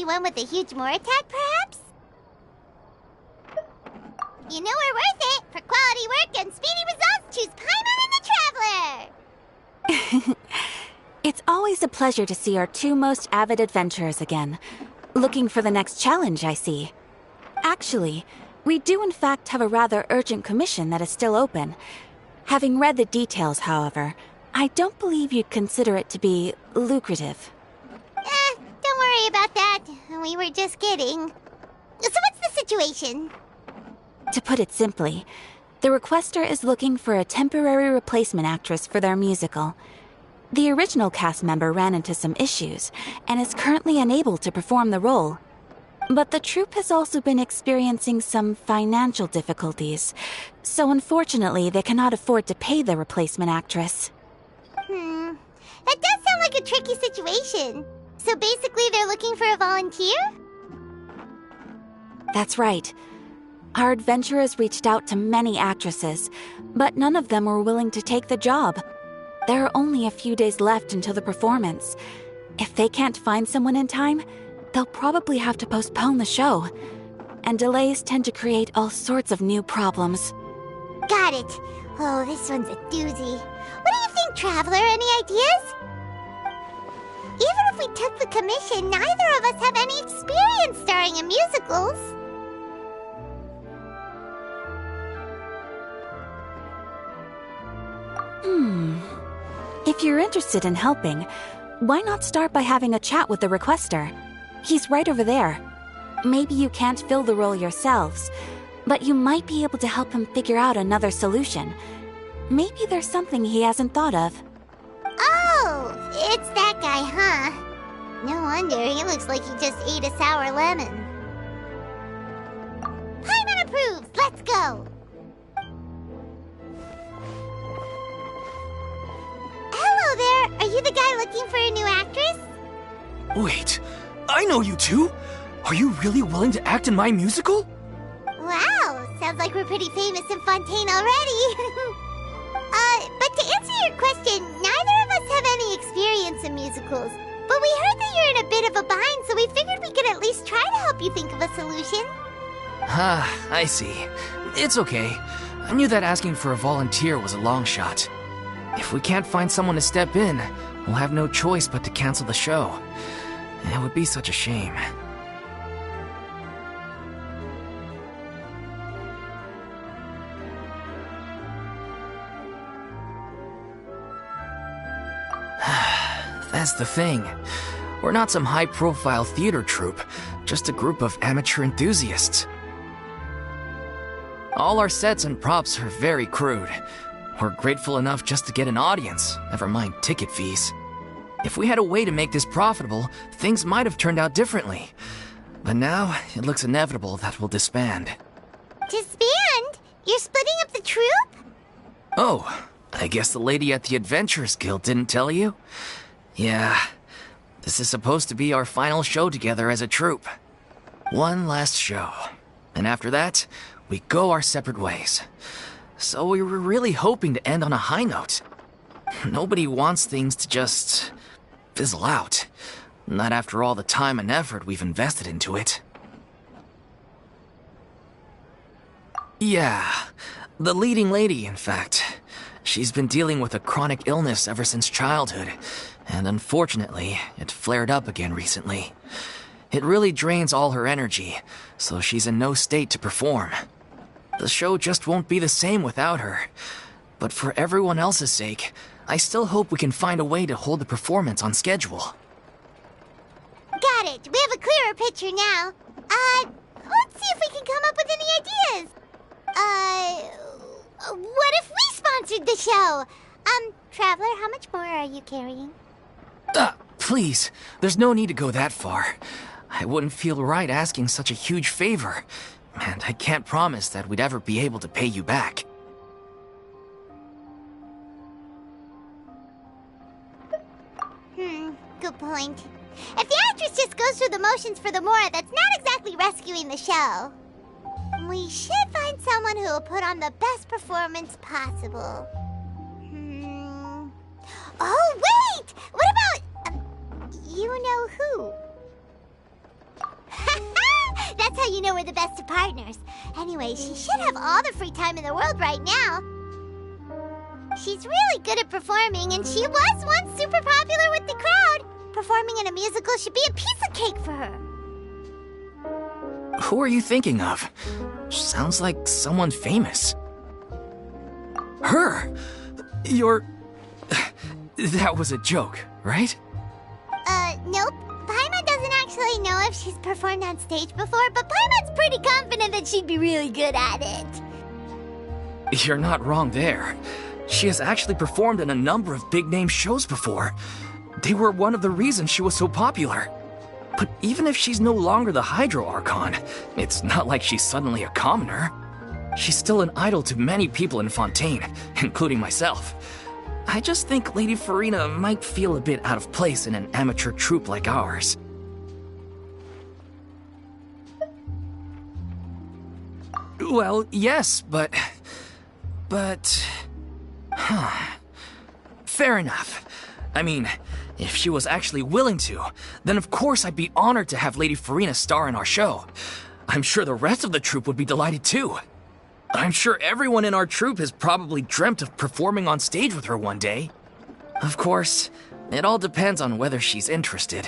one with a huge more attack, perhaps? You know we're worth it. For quality work and speedy results, choose Paimon and the Traveler! It's always a pleasure to see our two most avid adventurers again. Looking for the next challenge, I see. Actually, we do in fact have a rather urgent commission that is still open. Having read the details, however, I don't believe you'd consider it to be lucrative. Don't worry about that. We were just kidding. So what's the situation? To put it simply, the requester is looking for a temporary replacement actress for their musical. The original cast member ran into some issues and is currently unable to perform the role. But the troupe has also been experiencing some financial difficulties, so unfortunately they cannot afford to pay the replacement actress. That does sound like a tricky situation. So basically they're looking for a volunteer? That's right. Our adventurers reached out to many actresses, but none of them were willing to take the job. There are only a few days left until the performance. If they can't find someone in time, they'll probably have to postpone the show. And delays tend to create all sorts of new problems. Got it. Oh, this one's a doozy. What do you think, Traveler? Any ideas? Even if we took the commission, neither of us have any experience starring in musicals. If you're interested in helping, why not start by having a chat with the requester? He's right over there. Maybe you can't fill the role yourselves, but you might be able to help him figure out another solution. Maybe there's something he hasn't thought of. Oh, it's that guy, huh? No wonder, he looks like he just ate a sour lemon. Paimon approves! Let's go! Hello there! Are you the guy looking for a new actress? Wait, I know you two! Are you really willing to act in my musical? Wow, sounds like we're pretty famous in Fontaine already. But to answer your question, neither of us have any experience in musicals. But we heard that you're in a bit of a bind, so we figured we could at least try to help you think of a solution. I see. It's okay. I knew that asking for a volunteer was a long shot. If we can't find someone to step in, we'll have no choice but to cancel the show. It would be such a shame. That's the thing. We're not some high-profile theater troupe, just a group of amateur enthusiasts. All our sets and props are very crude. We're grateful enough just to get an audience, never mind ticket fees. If we had a way to make this profitable, things might have turned out differently. But now, it looks inevitable that we'll disband. Disband? You're splitting up the troupe? Oh, I guess the lady at the Adventurers Guild didn't tell you? Yeah, this is supposed to be our final show together as a troupe. One last show. And after that, we go our separate ways. So we were really hoping to end on a high note. Nobody wants things to just fizzle out. Not after all the time and effort we've invested into it. Yeah, the leading lady, in fact. She's been dealing with a chronic illness ever since childhood, and unfortunately, it flared up again recently. It really drains all her energy, so she's in no state to perform. The show just won't be the same without her. But for everyone else's sake, I still hope we can find a way to hold the performance on schedule. Got it. We have a clearer picture now. Let's see if we can come up with any ideas. What if we sponsored the show? Traveler, how much more are you carrying? Please, there's no need to go that far. I wouldn't feel right asking such a huge favor, and I can't promise that we'd ever be able to pay you back. Good point. If the actress just goes through the motions for the Mora, that's not exactly rescuing the show. We should find someone who will put on the best performance possible. Oh, wait! What about... you know who? That's how you know we're the best of partners. Anyway, she should have all the free time in the world right now. She's really good at performing, and she was once super popular with the crowd. Performing in a musical should be a piece of cake for her. Who are you thinking of? Sounds like someone famous. Her! You're... That was a joke, right? Nope. Paimon doesn't actually know if she's performed on stage before, but Paimon's pretty confident that she'd be really good at it. You're not wrong there. She has actually performed in a number of big-name shows before. They were one of the reasons she was so popular. But even if she's no longer the Hydro Archon, it's not like she's suddenly a commoner. She's still an idol to many people in Fontaine, including myself. I just think Lady Furina might feel a bit out of place in an amateur troupe like ours. Well, yes, but... Fair enough. I mean, if she was actually willing to, then of course I'd be honored to have Lady Furina star in our show. I'm sure the rest of the troupe would be delighted too. I'm sure everyone in our troupe has probably dreamt of performing on stage with her one day. Of course, it all depends on whether she's interested.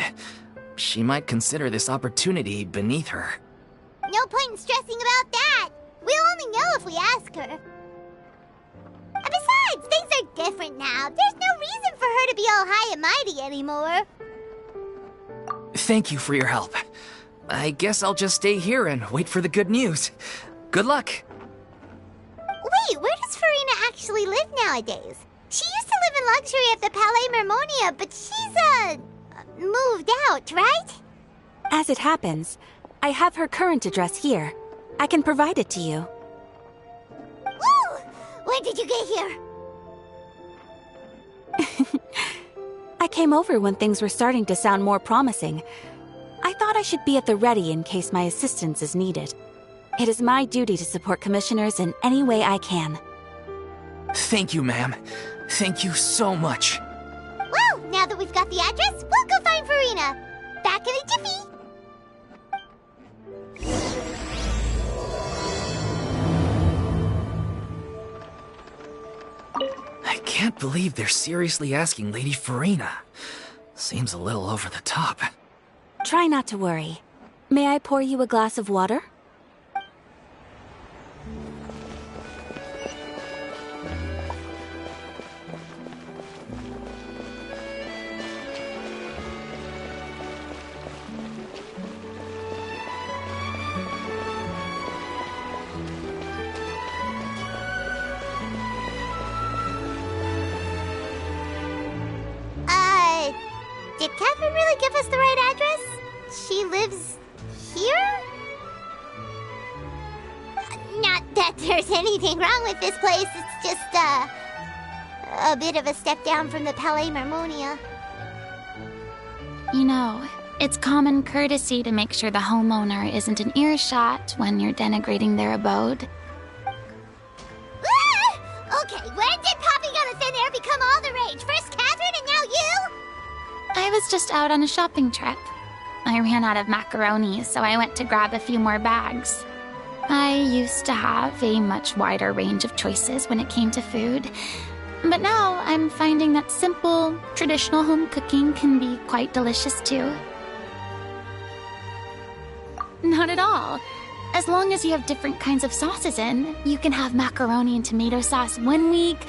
She might consider this opportunity beneath her. No point in stressing about that. We'll only know if we ask her. And besides, things are different now. There's no reason for her to be all high and mighty anymore. Thank you for your help. I guess I'll just stay here and wait for the good news. Good luck. Wait, where does Furina actually live nowadays? She used to live in luxury at the Palais Mermonia, but she's, moved out, right? As it happens, I have her current address here. I can provide it to you. Woo! When did you get here? I came over when things were starting to sound more promising. I thought I should be at the ready in case my assistance is needed. It is my duty to support commissioners in any way I can. Thank you, ma'am. Thank you so much. Well, now that we've got the address, we'll go find Furina. Back in a jiffy. I can't believe they're seriously asking Lady Furina. Seems a little over the top. Try not to worry. May I pour you a glass of water? Did Catherine really give us the right address? She lives here? Not that there's anything wrong with this place, it's just, a bit of a step down from the Palais Mermonia. You know, it's common courtesy to make sure the homeowner isn't an earshot when you're denigrating their abode. Ah! Okay, when did popping out of thin air become all the rage? First Catherine and now you? I was just out on a shopping trip. I ran out of macaroni, so I went to grab a few more bags. I used to have a much wider range of choices when it came to food, but now I'm finding that simple, traditional home cooking can be quite delicious too. Not at all. As long as you have different kinds of sauces in, you can have macaroni and tomato sauce one week,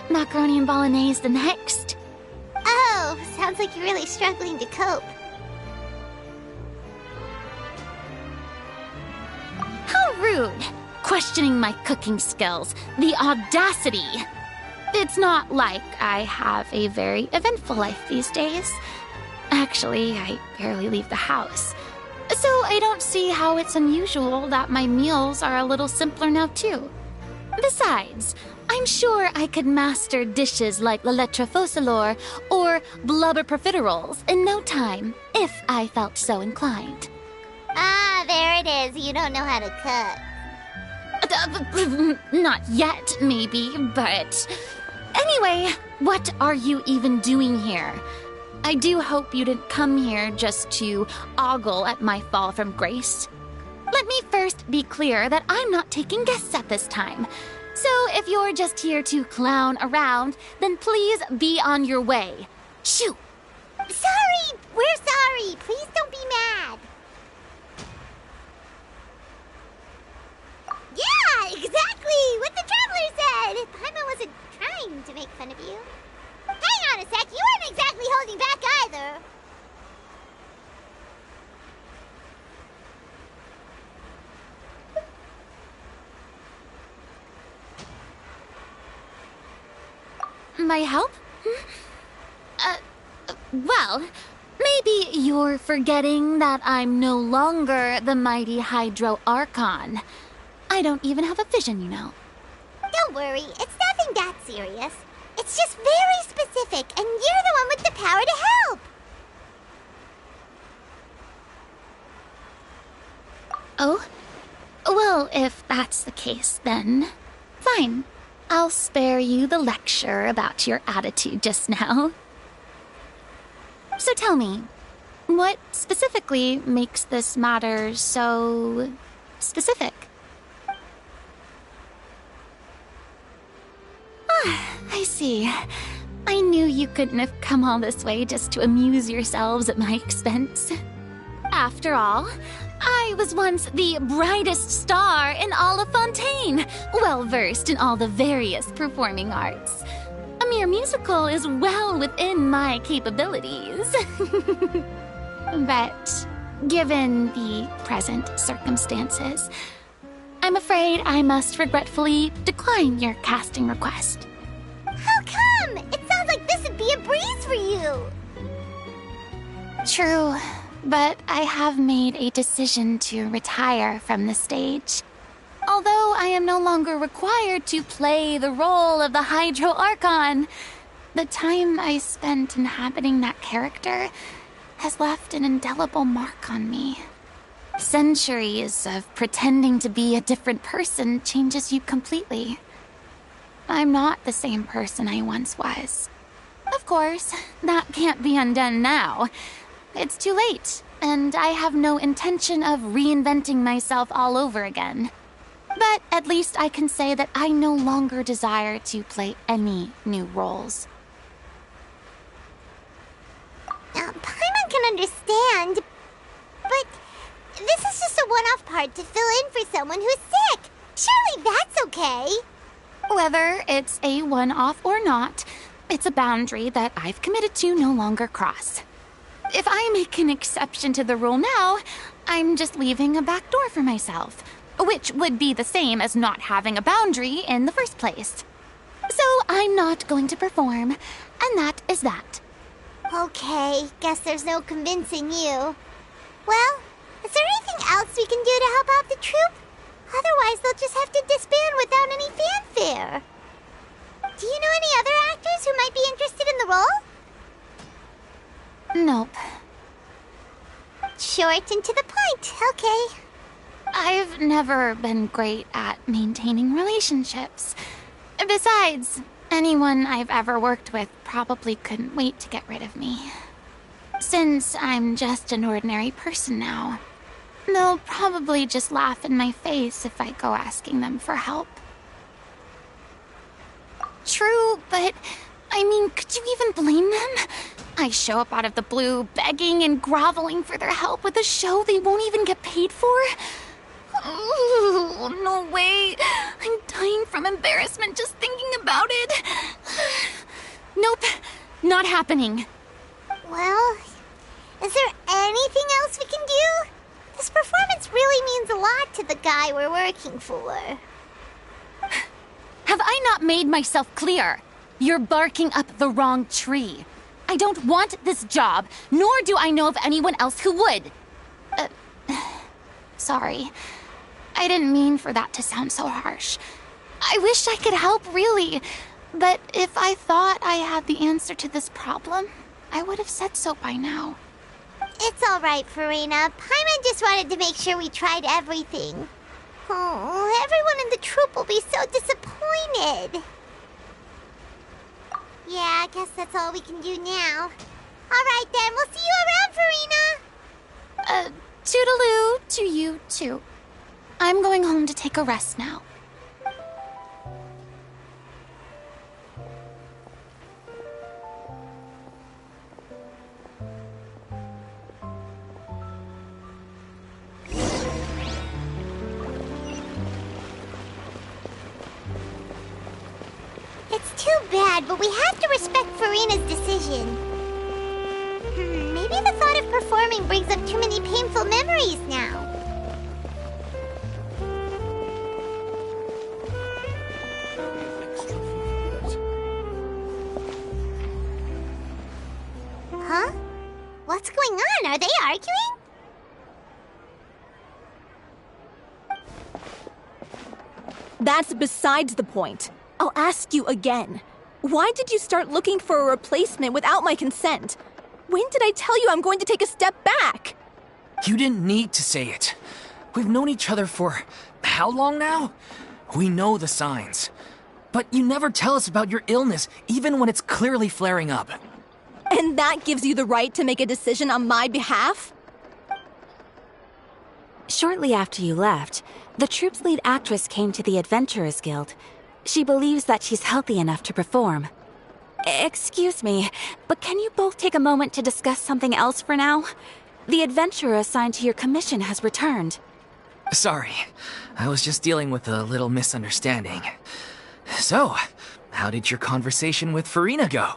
macaroni and bolognese the next. Oh, sounds like you're really struggling to cope. How rude! Questioning my cooking skills. The audacity! It's not like I have a very eventful life these days. Actually, I barely leave the house. So I don't see how it's unusual that my meals are a little simpler now too. Besides, I'm sure I could master dishes like la lettre faucilor or blubber profiteroles in no time, if I felt so inclined. Ah, there it is. You don't know how to cook. Not yet, maybe, but... Anyway, what are you even doing here? I do hope you didn't come here just to ogle at my fall from grace. Let me first be clear that I'm not taking guests at this time. So if you're just here to clown around, then please be on your way. Shoo! Sorry! We're sorry! Please don't be mad! Yeah, exactly! What the traveler said! Paimon wasn't trying to make fun of you. Hang on a sec, you weren't exactly holding back either. My help? Well, maybe you're forgetting that I'm no longer the mighty Hydro Archon. I don't even have a vision, you know. Don't worry, it's nothing that serious. It's just very specific, and you're the one with the power to help. Oh? Well, if that's the case, then fine. I'll spare you the lecture about your attitude just now. So tell me, what specifically makes this matter so specific? Ah, I see. I knew you couldn't have come all this way just to amuse yourselves at my expense. After all, I was once the brightest star in all of Fontaine, well-versed in all the various performing arts. A mere musical is well within my capabilities. But given the present circumstances, I'm afraid I must regretfully decline your casting request. How come? It sounds like this would be a breeze for you. True, but I have made a decision to retire from the stage. Although I am no longer required to play the role of the Hydro Archon, the time I spent inhabiting that character has left an indelible mark on me. Centuries of pretending to be a different person changes you completely. I'm not the same person I once was. Of course, that can't be undone now. It's too late, and I have no intention of reinventing myself all over again. But at least I can say that I no longer desire to play any new roles. Paimon can understand, but this is just a one-off part to fill in for someone who's sick. Surely that's okay. Whether it's a one-off or not, it's a boundary that I've committed to no longer cross. If I make an exception to the rule now, I'm just leaving a back door for myself, which would be the same as not having a boundary in the first place. So I'm not going to perform, and that is that. Okay, guess there's no convincing you. Well, is there anything else we can do to help out the troupe? Otherwise, they'll just have to disband without any fanfare. Do you know any other actors who might be interested in the role? Nope. Short and to the point, okay. I've never been great at maintaining relationships. Besides, anyone I've ever worked with probably couldn't wait to get rid of me. Since I'm just an ordinary person now, they'll probably just laugh in my face if I go asking them for help. True, but I mean, could you even blame them? I show up out of the blue, begging and groveling for their help with a show they won't even get paid for? Oh, no way. I'm dying from embarrassment just thinking about it. Nope, not happening. Well, is there anything else we can do? This performance really means a lot to the guy we're working for. Have I not made myself clear? You're barking up the wrong tree. I don't want this job, nor do I know of anyone else who would. Sorry. I didn't mean for that to sound so harsh. I wish I could help, really. But if I thought I had the answer to this problem, I would have said so by now. It's all right, Furina. Paimon just wanted to make sure we tried everything. Oh, everyone in the troupe will be so disappointed. Yeah, I guess that's all we can do now. All right, then. We'll see you around, Furina. Toodaloo to you, too. I'm going home to take a rest now. It's too bad, but we have to respect Furina's decision. Maybe the thought of performing brings up too many painful memories now. Huh? What's going on? Are they arguing? That's besides the point. I'll ask you again. Why did you start looking for a replacement without my consent? When did I tell you I'm going to take a step back? You didn't need to say it. We've known each other for how long now? We know the signs. But you never tell us about your illness, even when it's clearly flaring up. And that gives you the right to make a decision on my behalf? Shortly after you left, the troupe's lead actress came to the Adventurers Guild. She believes that she's healthy enough to perform. Excuse me, but can you both take a moment to discuss something else for now? The adventurer assigned to your commission has returned. Sorry, I was just dealing with a little misunderstanding. So, how did your conversation with Furina go?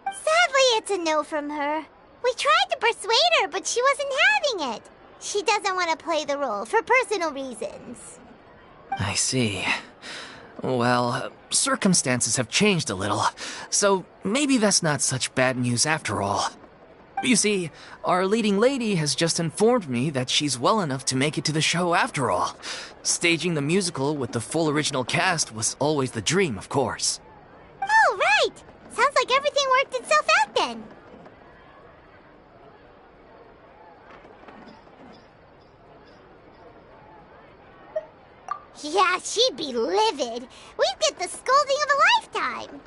Sadly, it's a no from her. We tried to persuade her, but she wasn't having it. She doesn't want to play the role for personal reasons. I see. Well, circumstances have changed a little, so maybe that's not such bad news after all. You see, our leading lady has just informed me that she's well enough to make it to the show after all. Staging the musical with the full original cast was always the dream, of course. Oh, right! Sounds like everything worked itself out then. Yeah, she'd be livid. We'd get the scolding of a lifetime.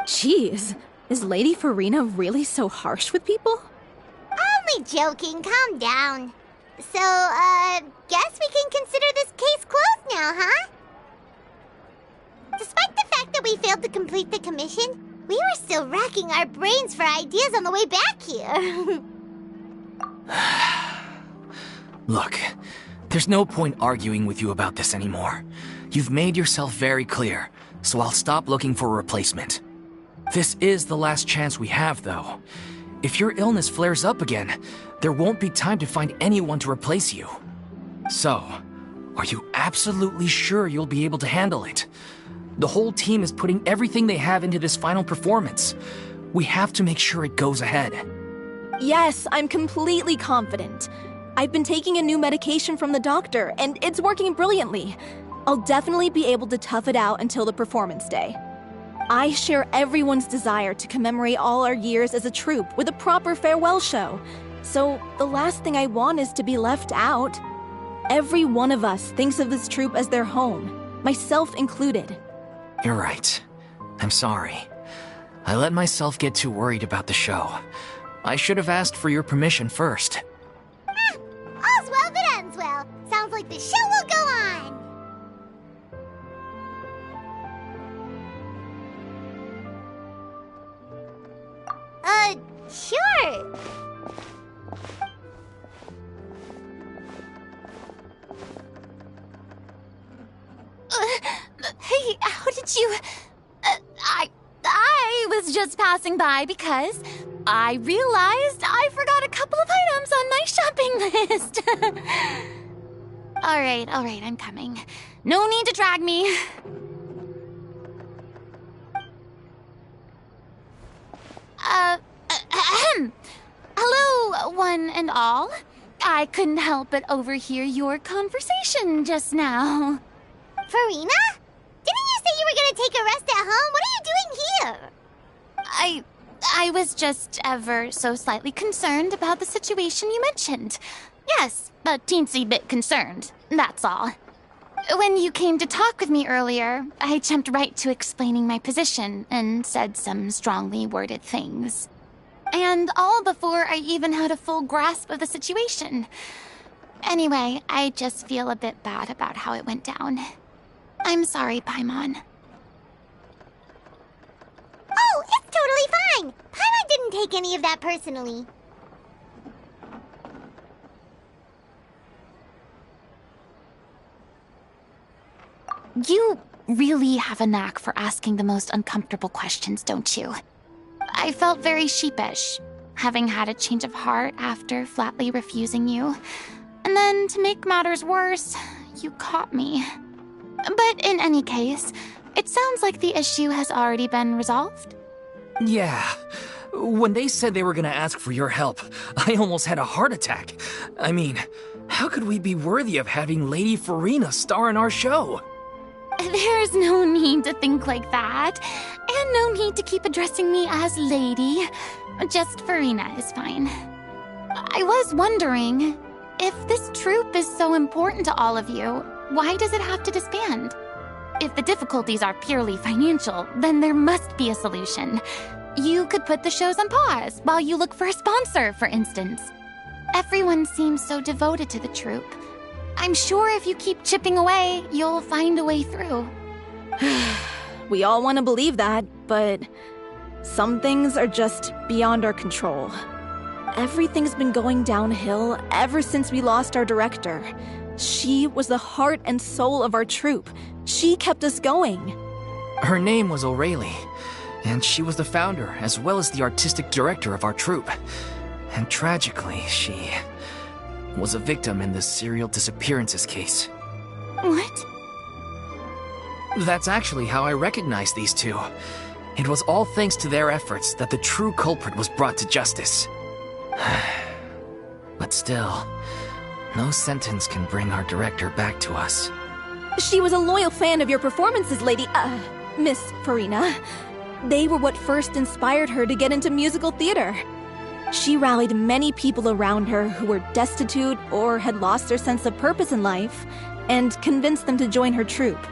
Jeez, is Lady Furina really so harsh with people? Only joking, calm down. So, guess we can consider this case closed now, huh? Despite the fact that we failed to complete the commission, we were still racking our brains for ideas on the way back here. Look, there's no point arguing with you about this anymore. You've made yourself very clear, so I'll stop looking for a replacement. This is the last chance we have, though. If your illness flares up again, there won't be time to find anyone to replace you. So, are you absolutely sure you'll be able to handle it? The whole team is putting everything they have into this final performance. We have to make sure it goes ahead. Yes, I'm completely confident. I've been taking a new medication from the doctor, and it's working brilliantly. I'll definitely be able to tough it out until the performance day. I share everyone's desire to commemorate all our years as a troupe with a proper farewell show. So the last thing I want is to be left out. Every one of us thinks of this troupe as their home, myself included. You're right. I'm sorry. I let myself get too worried about the show. I should have asked for your permission first. All's well that ends well. Sounds like the show will go on. Sure. Hey, how did you... I was just passing by because I realized I forgot a couple of items on my shopping list. All right, I'm coming. No need to drag me. Hello, one and all. I couldn't help but overhear your conversation just now. Furina? Didn't you say you were gonna take a rest at home? What are you doing here? I was just ever so slightly concerned about the situation you mentioned. Yes, a teensy bit concerned, that's all. When you came to talk with me earlier, I jumped right to explaining my position and said some strongly worded things. And all before I even had a full grasp of the situation. Anyway, I just feel a bit bad about how it went down. I'm sorry, Paimon. Oh, it's totally fine. Paimon didn't take any of that personally. You really have a knack for asking the most uncomfortable questions, don't you? I felt very sheepish, having had a change of heart after flatly refusing you. And then, to make matters worse, you caught me. But in any case, it sounds like the issue has already been resolved. Yeah. When they said they were gonna ask for your help, I almost had a heart attack. I mean, how could we be worthy of having Lady Furina star in our show? There's no need to think like that, and no need to keep addressing me as lady. Just Furina is fine. I was wondering, if this troupe is so important to all of you, why does it have to disband? If the difficulties are purely financial, then there must be a solution. You could put the shows on pause while you look for a sponsor, for instance. Everyone seems so devoted to the troupe. I'm sure if you keep chipping away, you'll find a way through. We all want to believe that, but some things are just beyond our control. Everything's been going downhill ever since we lost our director. She was the heart and soul of our troupe. She kept us going. Her name was O'Reilly, and she was the founder as well as the artistic director of our troupe. And tragically, she was a victim in the serial disappearances case. What? That's actually how I recognized these two. It was all thanks to their efforts that the true culprit was brought to justice. But still, no sentence can bring our director back to us. She was a loyal fan of your performances, Miss Furina. They were what first inspired her to get into musical theater. She rallied many people around her who were destitute or had lost their sense of purpose in life, and convinced them to join her troupe.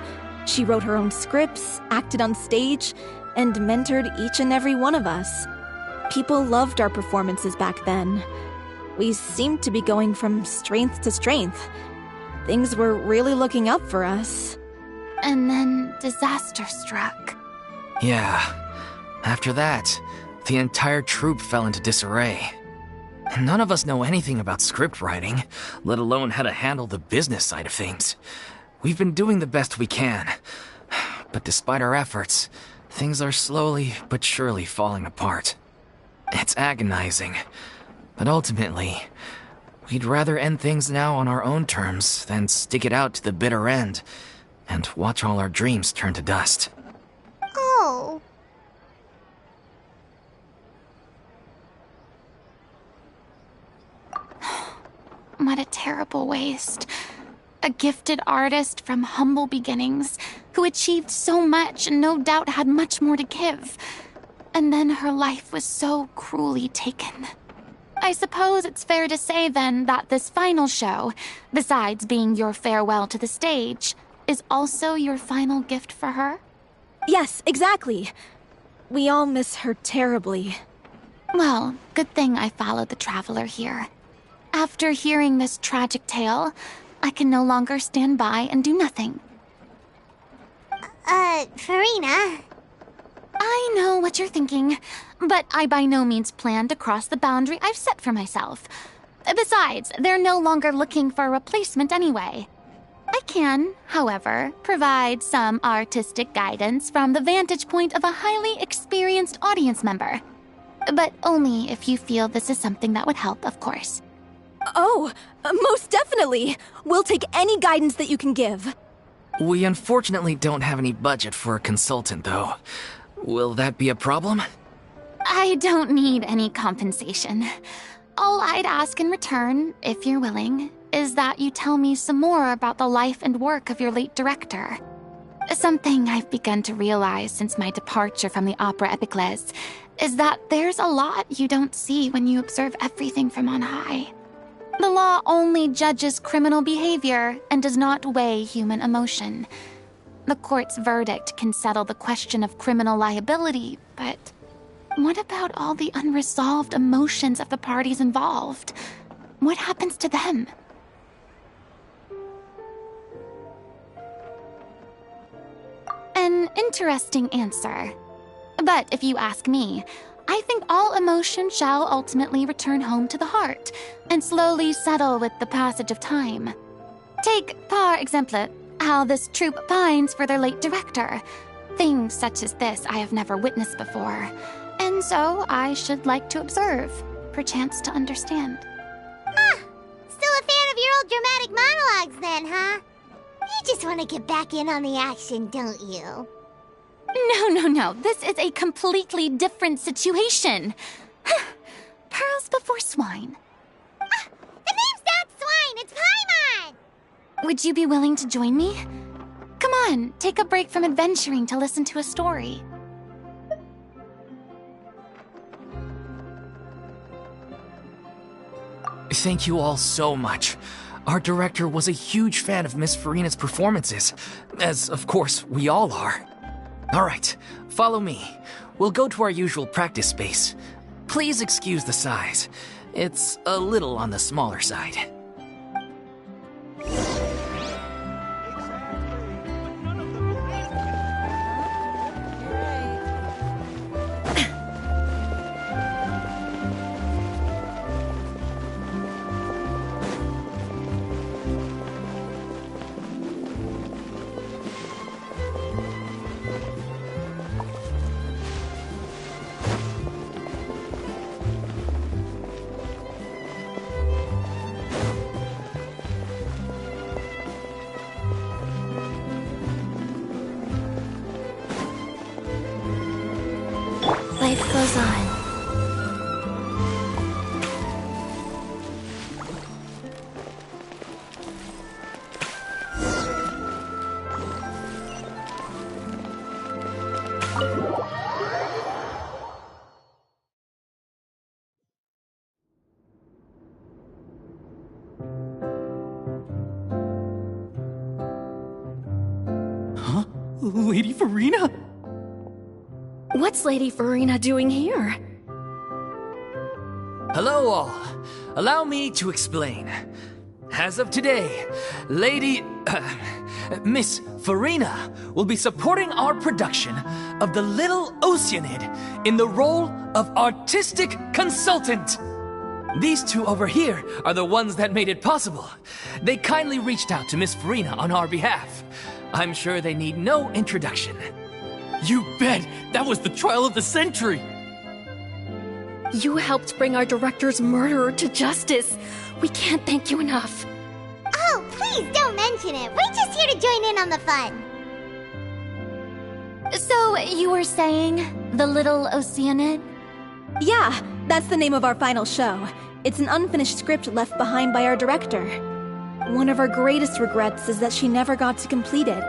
She wrote her own scripts, acted on stage, and mentored each and every one of us. People loved our performances back then. We seemed to be going from strength to strength. Things were really looking up for us. And then disaster struck. Yeah. After that, the entire troupe fell into disarray. None of us know anything about script writing, let alone how to handle the business side of things. We've been doing the best we can. But despite our efforts, things are slowly but surely falling apart. It's agonizing. But ultimately, we'd rather end things now on our own terms than stick it out to the bitter end and watch all our dreams turn to dust. Oh. What a terrible waste. A gifted artist from humble beginnings who achieved so much and no doubt had much more to give. And then her life was so cruelly taken. I suppose it's fair to say then that this final show, besides being your farewell to the stage, is also your final gift for her? Yes, exactly. We all miss her terribly. Well, good thing I followed the Traveler here. After hearing this tragic tale, I can no longer stand by and do nothing. Furina. I know what you're thinking, but I by no means plan to cross the boundary I've set for myself. Besides, they're no longer looking for a replacement anyway. I can, however, provide some artistic guidance from the vantage point of a highly experienced audience member. But only if you feel this is something that would help, of course. Oh, most definitely. We'll take any guidance that you can give. We unfortunately don't have any budget for a consultant, though. Will that be a problem? I don't need any compensation. All I'd ask in return, if you're willing, is that you tell me some more about the life and work of your late director. Something I've begun to realize since my departure from the Opera Epiclese is that there's a lot you don't see when you observe everything from on high. The law only judges criminal behavior and does not weigh human emotion. The court's verdict can settle the question of criminal liability, but what about all the unresolved emotions of the parties involved? What happens to them? An interesting answer. But if you ask me, I think all emotion shall ultimately return home to the heart and slowly settle with the passage of time. Take, par exemple, how this troupe pines for their late director. Things such as this I have never witnessed before, and so I should like to observe, perchance to understand. Huh. Still a fan of your old dramatic monologues then, huh? You just want to get back in on the action, don't you? No. This is a completely different situation. Pearls before swine. The name's not Swine, it's Paimon! Would you be willing to join me? Come on, take a break from adventuring to listen to a story. Thank you all so much. Our director was a huge fan of Miss Furina's performances, as of course we all are. All right, follow me. We'll go to our usual practice space. Please excuse the size. It's a little on the smaller side. Life goes on. Huh? Lady Furina? What's Lady Furina doing here? Hello all. Allow me to explain. As of today, Miss Furina will be supporting our production of The Little Oceanid in the role of artistic consultant. These two over here are the ones that made it possible. They kindly reached out to Miss Furina on our behalf. I'm sure they need no introduction. You bet! That was the trial of the century! You helped bring our director's murderer to justice. We can't thank you enough. Oh, please don't mention it. We're just here to join in on the fun. So, you were saying The Little Oceanid? Yeah, that's the name of our final show. It's an unfinished script left behind by our director. One of our greatest regrets is that she never got to complete it.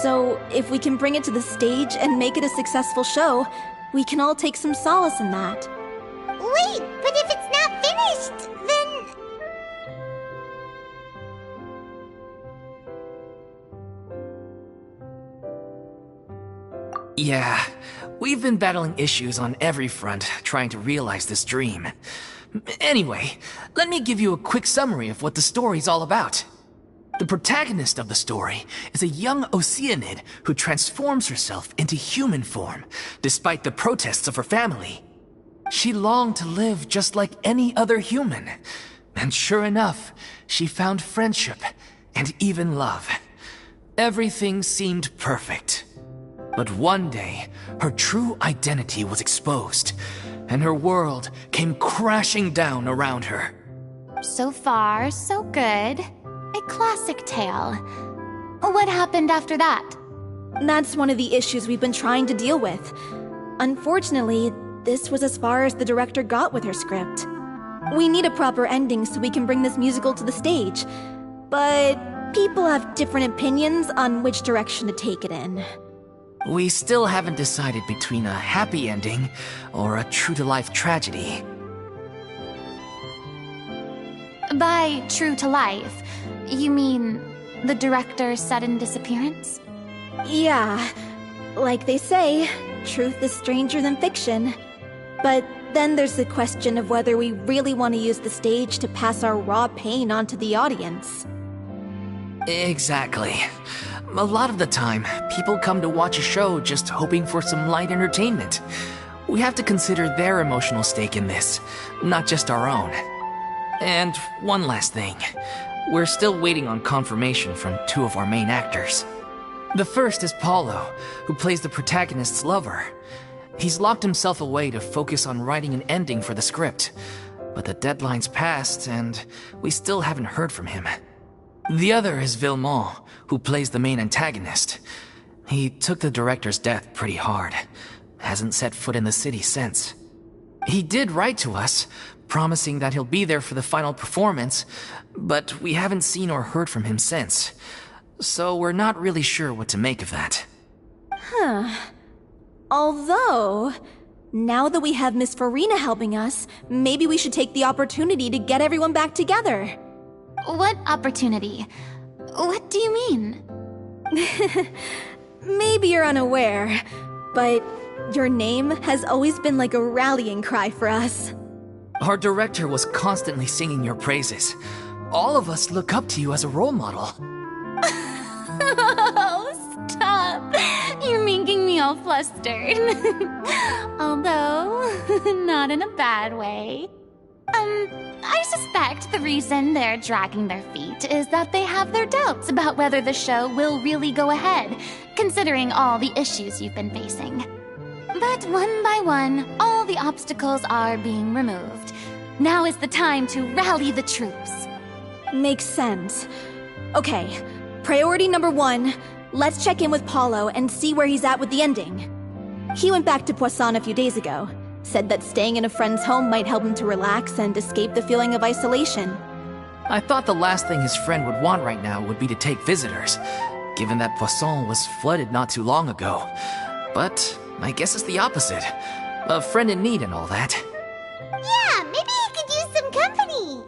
So, if we can bring it to the stage and make it a successful show, we can all take some solace in that. Wait, but if it's not finished, then... Yeah, we've been battling issues on every front trying to realize this dream. Anyway, let me give you a quick summary of what the story's all about. The protagonist of the story is a young Oceanid who transforms herself into human form, despite the protests of her family. She longed to live just like any other human, and sure enough, she found friendship and even love. Everything seemed perfect. But one day, her true identity was exposed, and her world came crashing down around her. So far, so good. A classic tale. What happened after that? That's one of the issues we've been trying to deal with. Unfortunately, this was as far as the director got with her script. We need a proper ending so we can bring this musical to the stage. But people have different opinions on which direction to take it in. We still haven't decided between a happy ending or a true-to-life tragedy. By true to life, you mean the director's sudden disappearance? Yeah, like they say, truth is stranger than fiction. But then there's the question of whether we really want to use the stage to pass our raw pain onto the audience. Exactly. A lot of the time, people come to watch a show just hoping for some light entertainment. We have to consider their emotional stake in this, not just our own. And one last thing. We're still waiting on confirmation from two of our main actors. The first is Paulo, who plays the protagonist's lover. He's locked himself away to focus on writing an ending for the script, but the deadline's passed and we still haven't heard from him. The other is Villemont, who plays the main antagonist. He took the director's death pretty hard. Hasn't set foot in the city since. He did write to us, promising that he'll be there for the final performance, but we haven't seen or heard from him since. So we're not really sure what to make of that. Although, now that we have Miss Furina helping us, maybe we should take the opportunity to get everyone back together. What opportunity? What do you mean? Maybe you're unaware, but your name has always been like a rallying cry for us. Our director was constantly singing your praises. All of us look up to you as a role model. Oh, stop! You're making me all flustered. Although, not in a bad way. I suspect the reason they're dragging their feet is that they have their doubts about whether the show will really go ahead, considering all the issues you've been facing. But one by one, all the obstacles are being removed. Now is the time to rally the troops. Makes sense. Okay, priority number 1, let's check in with Paulo and see where he's at with the ending. He went back to Poisson a few days ago. Said that staying in a friend's home might help him to relax and escape the feeling of isolation. I thought the last thing his friend would want right now would be to take visitors, given that Poisson was flooded not too long ago. But I guess it's the opposite. A friend in need and all that. Yeah, maybe he could use some company.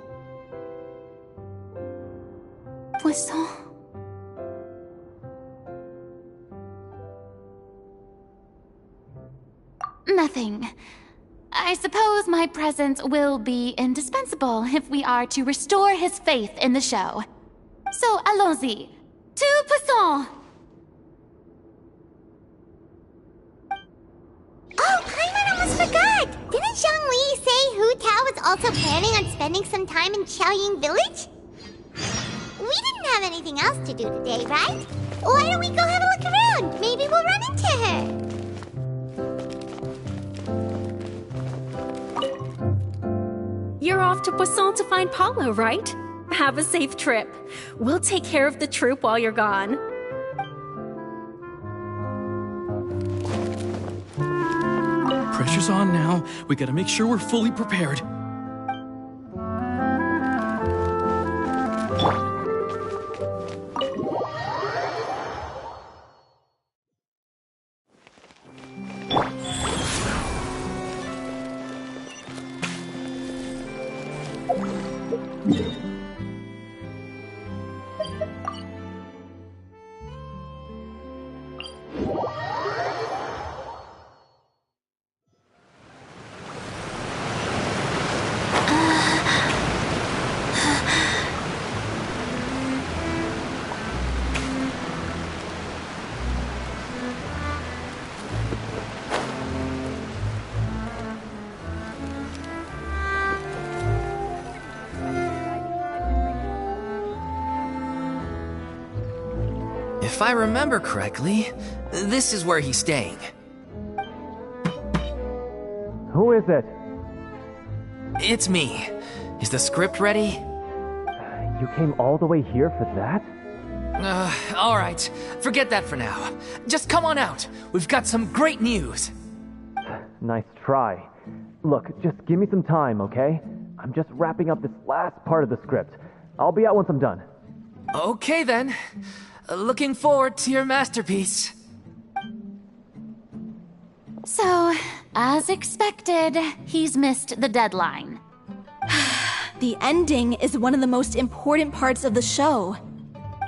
Poisson. Nothing. I suppose my presence will be indispensable if we are to restore his faith in the show. So, allons-y. To Poisson! Oh, Paimon almost forgot! Didn't Zhongli say Hu Tao was also planning on spending some time in Xiaoying Village? We didn't have anything else to do today, right? Why don't we go have a look around? Maybe we'll run into her. You're off to Poisson to find Paulo, right? Have a safe trip. We'll take care of the troop while you're gone. Pressure's on now. We gotta make sure we're fully prepared. If I remember correctly, this is where he's staying. Who is it? It's me. Is the script ready? You came all the way here for that? Alright. Forget that for now. Just come on out. We've got some great news. Nice try. Look, just give me some time, okay? I'm just wrapping up this last part of the script. I'll be out once I'm done. Okay then. Looking forward to your masterpiece. So, as expected, he's missed the deadline. The ending is one of the most important parts of the show.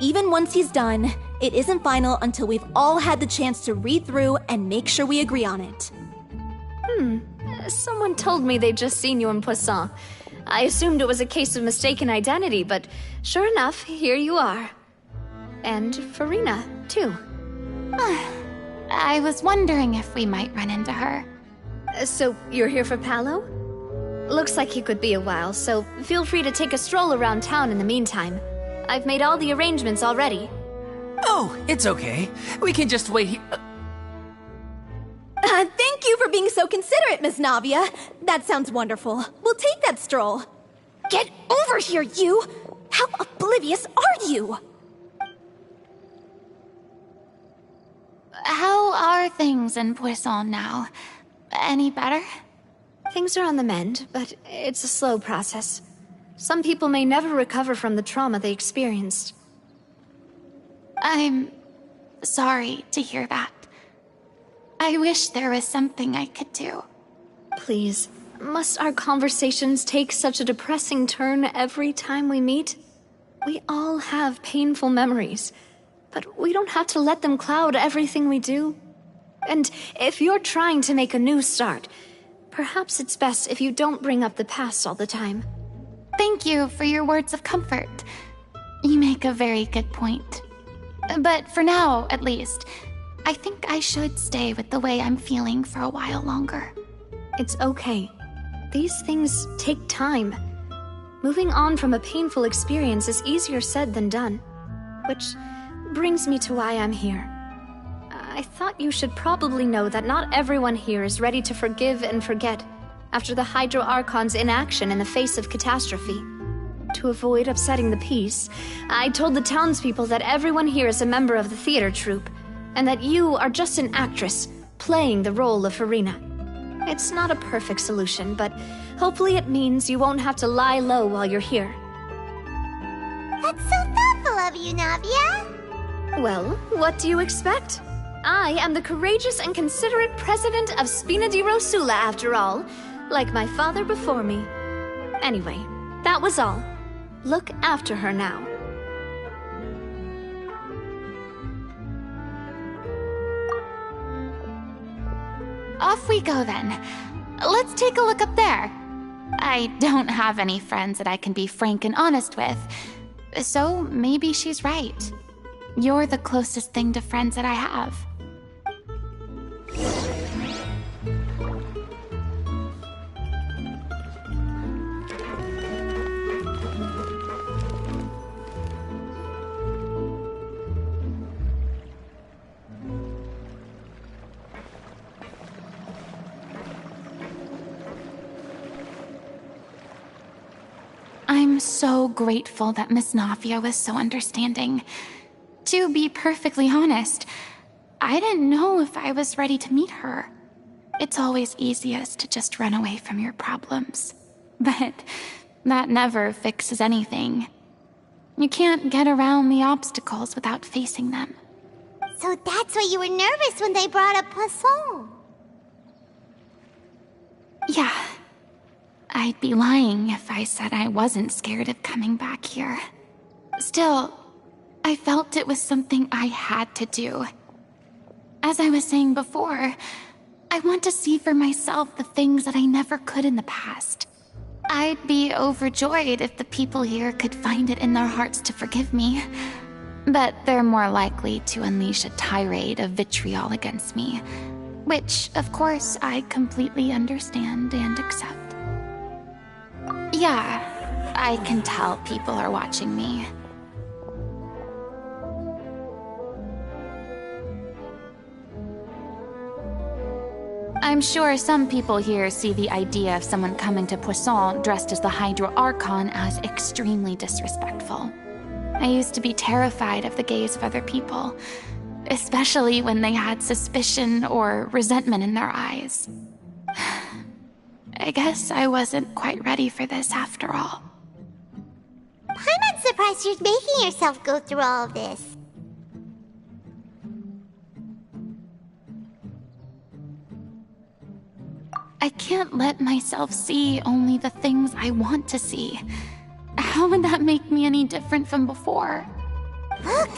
Even once he's done, it isn't final until we've all had the chance to read through and make sure we agree on it. Someone told me they'd just seen you in Poisson. I assumed it was a case of mistaken identity, but sure enough, here you are. And Furina, too. I was wondering if we might run into her. So, you're here for Paolo? Looks like he could be a while, so feel free to take a stroll around town in the meantime. I've made all the arrangements already. Oh, it's okay. We can just wait here. Thank you for being so considerate, Miss Navia. That sounds wonderful. We'll take that stroll. Get over here, you! How oblivious are you? How are things in Poisson now? Any better? Things are on the mend, but it's a slow process. Some people may never recover from the trauma they experienced. I'm sorry to hear that. I wish there was something I could do. Please, must our conversations take such a depressing turn every time we meet? We all have painful memories, but we don't have to let them cloud everything we do. And if you're trying to make a new start, perhaps it's best if you don't bring up the past all the time. Thank you for your words of comfort. You make a very good point. But for now, at least, I think I should stay with the way I'm feeling for a while longer. It's okay. These things take time. Moving on from a painful experience is easier said than done. Which brings me to why I'm here. I thought you should probably know that not everyone here is ready to forgive and forget after the Hydro Archon's inaction in the face of catastrophe. To avoid upsetting the peace, I told the townspeople that everyone here is a member of the theater troupe, and that you are just an actress playing the role of Furina. It's not a perfect solution, but hopefully it means you won't have to lie low while you're here. That's so thoughtful of you, Navia. Well, what do you expect? I am the courageous and considerate president of Spina di Rosula, after all, like my father before me. Anyway, that was all. Look after her now. Off we go then. Let's take a look up there. I don't have any friends that I can be frank and honest with, so maybe she's right. You're the closest thing to friends that I have. I'm so grateful that Miss Navia was so understanding. To be perfectly honest, I didn't know if I was ready to meet her. It's always easiest to just run away from your problems. But that never fixes anything. You can't get around the obstacles without facing them. So that's why you were nervous when they brought up Poisson. Yeah. I'd be lying if I said I wasn't scared of coming back here. Still, I felt it was something I had to do. As I was saying before, I want to see for myself the things that I never could in the past. I'd be overjoyed if the people here could find it in their hearts to forgive me. But they're more likely to unleash a tirade of vitriol against me, which, of course, I completely understand and accept. Yeah, I can tell people are watching me. I'm sure some people here see the idea of someone coming to Poisson dressed as the Hydro Archon as extremely disrespectful. I used to be terrified of the gaze of other people, especially when they had suspicion or resentment in their eyes. I guess I wasn't quite ready for this after all. I'm not surprised you're making yourself go through all of this. I can't let myself see only the things I want to see. How would that make me any different from before? Look!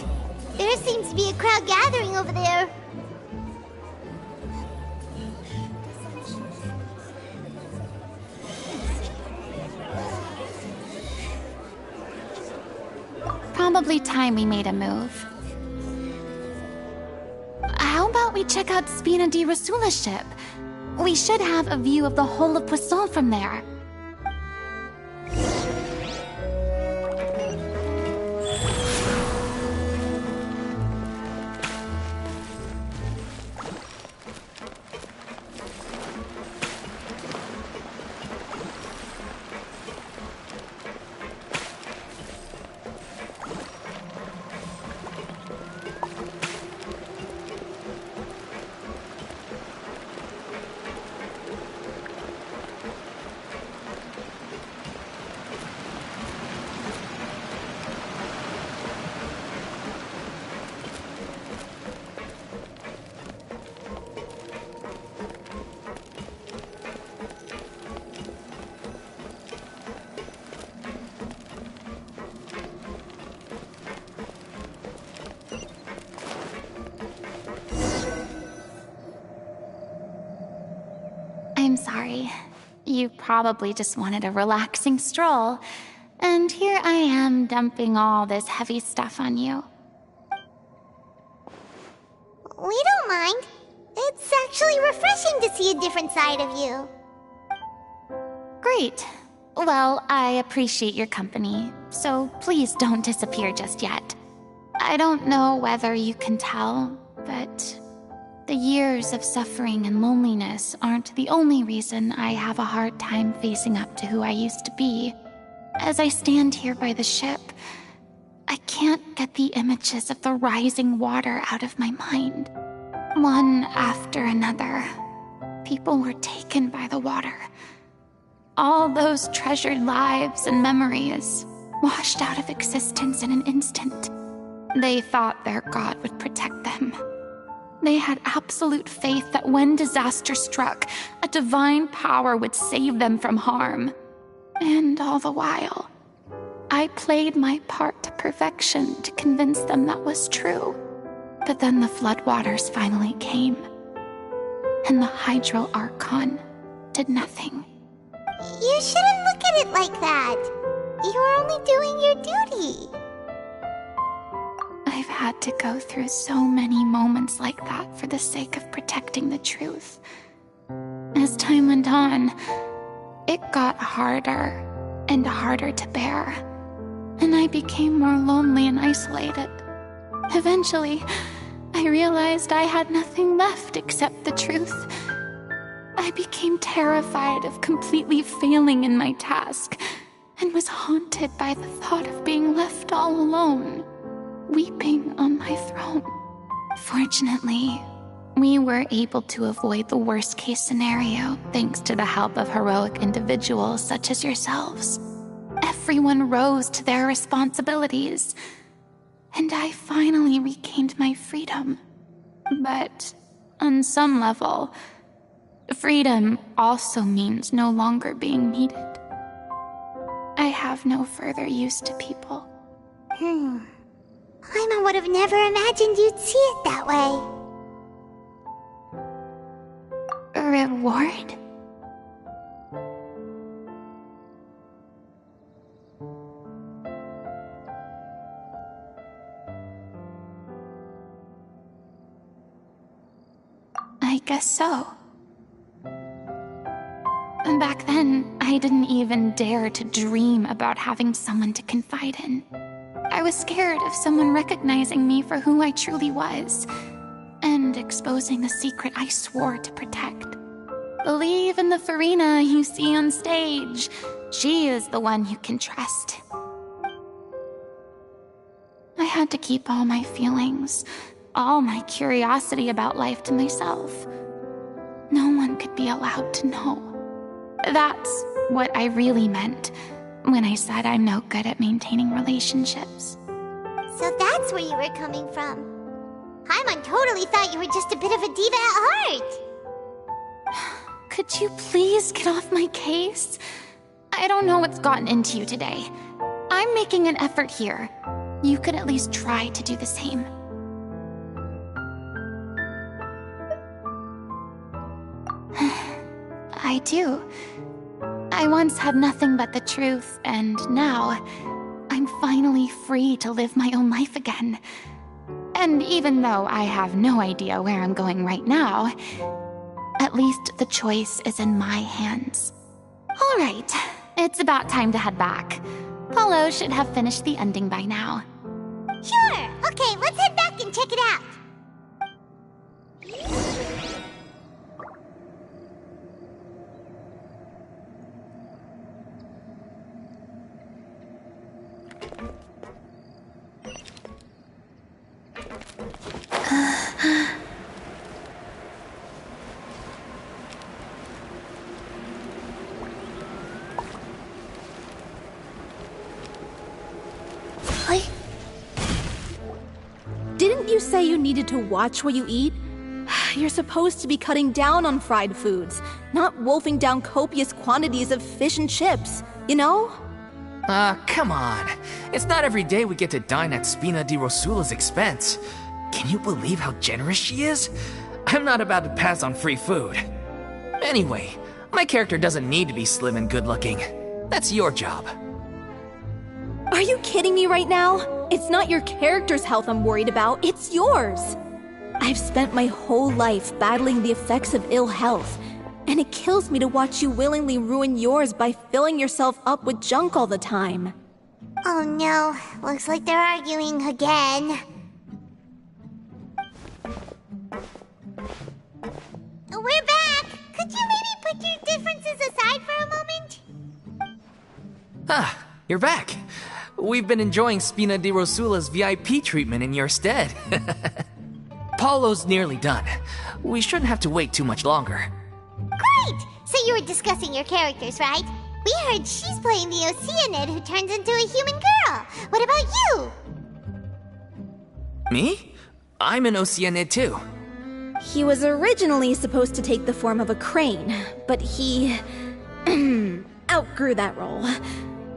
There seems to be a crowd gathering over there. Probably time we made a move. we check out Spina di Rasula's ship? We should have a view of the whole of Poisson from there. I'm sorry. You probably just wanted a relaxing stroll, and here I am dumping all this heavy stuff on you. We don't mind. It's actually refreshing to see a different side of you. Great. Well, I appreciate your company, so please don't disappear just yet. I don't know whether you can tell, but the years of suffering and loneliness aren't the only reason I have a hard time facing up to who I used to be. As I stand here by the ship, I can't get the images of the rising water out of my mind. One after another, people were taken by the water. All those treasured lives and memories washed out of existence in an instant. They thought their God would protect them. They had absolute faith that when disaster struck, a divine power would save them from harm. And all the while, I played my part to perfection to convince them that was true. But then the floodwaters finally came, and the Hydro Archon did nothing. You shouldn't look at it like that. You are only doing your duty. I've had to go through so many moments like that for the sake of protecting the truth. As time went on, it got harder and harder to bear, and I became more lonely and isolated. Eventually, I realized I had nothing left except the truth. I became terrified of completely failing in my task, and was haunted by the thought of being left all alone, weeping on my throne. Fortunately, we were able to avoid the worst-case scenario thanks to the help of heroic individuals such as yourselves. Everyone rose to their responsibilities, and I finally regained my freedom. But on some level, freedom also means no longer being needed. I have no further use to people. Paimon would have never imagined you'd see it that way. Reward? I guess so. Back then, I didn't even dare to dream about having someone to confide in. I was scared of someone recognizing me for who I truly was, and exposing the secret I swore to protect. Believe in the Furina you see on stage. She is the one you can trust. I had to keep all my feelings, all my curiosity about life to myself. No one could be allowed to know. That's what I really meant when I said I'm no good at maintaining relationships. So that's where you were coming from. Paimon totally thought you were just a bit of a diva at heart. Could you please get off my case? I don't know what's gotten into you today. I'm making an effort here. You could at least try to do the same. I do. I once had nothing but the truth, and now I'm finally free to live my own life again. And even though I have no idea where I'm going right now, at least the choice is in my hands. All right, it's about time to head back. Paulo should have finished the ending by now. Sure. Okay, let's head back and check it out. Didn't you say you needed to watch what you eat? You're supposed to be cutting down on fried foods, not wolfing down copious quantities of fish and chips, you know? Come on. It's not every day we get to dine at Spina di Rosula's expense. Can you believe how generous she is? I'm not about to pass on free food. Anyway, my character doesn't need to be slim and good-looking. That's your job. Are you kidding me right now? It's not your character's health I'm worried about, it's yours. I've spent my whole life battling the effects of ill health, and it kills me to watch you willingly ruin yours by filling yourself up with junk all the time. Oh no, looks like they're arguing again. We're back! Could you maybe put your differences aside for a moment? Ah, you're back. We've been enjoying Spina di Rosula's VIP treatment in your stead. Paulo's nearly done. We shouldn't have to wait too much longer. Great! So you were discussing your characters, right? We heard she's playing the Oceanid who turns into a human girl. What about you? Me? I'm an Oceanid too. He was originally supposed to take the form of a crane, but he outgrew that role.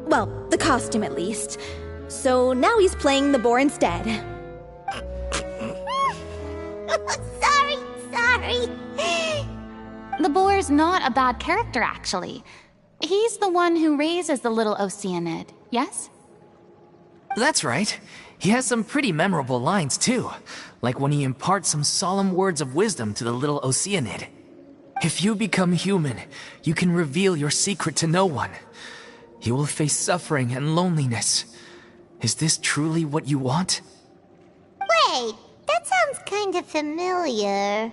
Well, the costume at least. So now he's playing the boar instead. Sorry. The boar's not a bad character, actually. He's the one who raises the little Oceanid, yes? That's right. He has some pretty memorable lines too, like when he imparts some solemn words of wisdom to the little Oceanid. If you become human, you can reveal your secret to no one. You will face suffering and loneliness. Is this truly what you want? Wait, that sounds kind of familiar.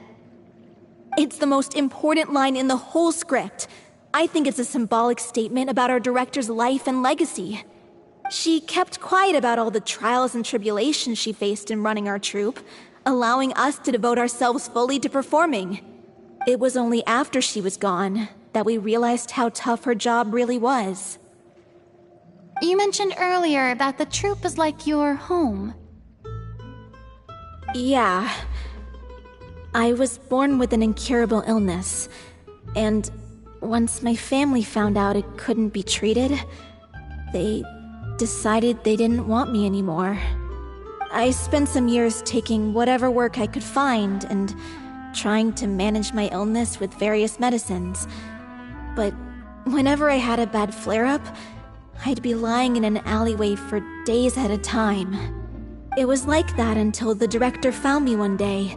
It's the most important line in the whole script. I think it's a symbolic statement about our director's life and legacy. She kept quiet about all the trials and tribulations she faced in running our troupe, allowing us to devote ourselves fully to performing. It was only after she was gone that we realized how tough her job really was. You mentioned earlier that the troupe is like your home. Yeah. I was born with an incurable illness, and once my family found out it couldn't be treated, they decided they didn't want me anymore. I spent some years taking whatever work I could find and trying to manage my illness with various medicines. But whenever I had a bad flare-up, I'd be lying in an alleyway for days at a time. It was like that until the director found me one day.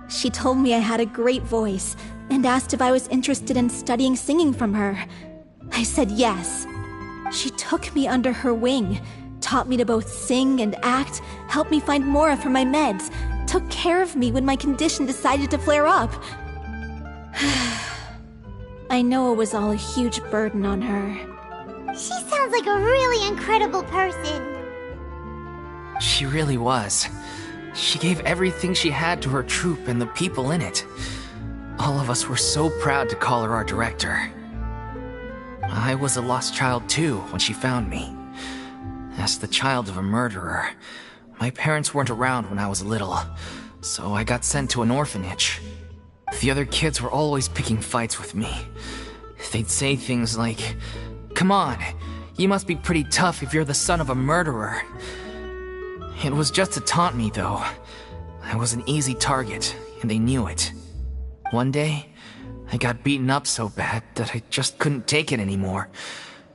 She told me I had a great voice and asked if I was interested in studying singing from her. I said yes. She took me under her wing, taught me to both sing and act, helped me find Mora for my meds, took care of me when my condition decided to flare up. I know it was all a huge burden on her. She sounds like a really incredible person. She really was. She gave everything she had to her troupe and the people in it. All of us were so proud to call her our director. I was a lost child too when she found me. As the child of a murderer, my parents weren't around when I was little, so I got sent to an orphanage. The other kids were always picking fights with me. They'd say things like, "Come on, you must be pretty tough if you're the son of a murderer." It was just to taunt me, though. I was an easy target, and they knew it. One day, I got beaten up so bad that I just couldn't take it anymore,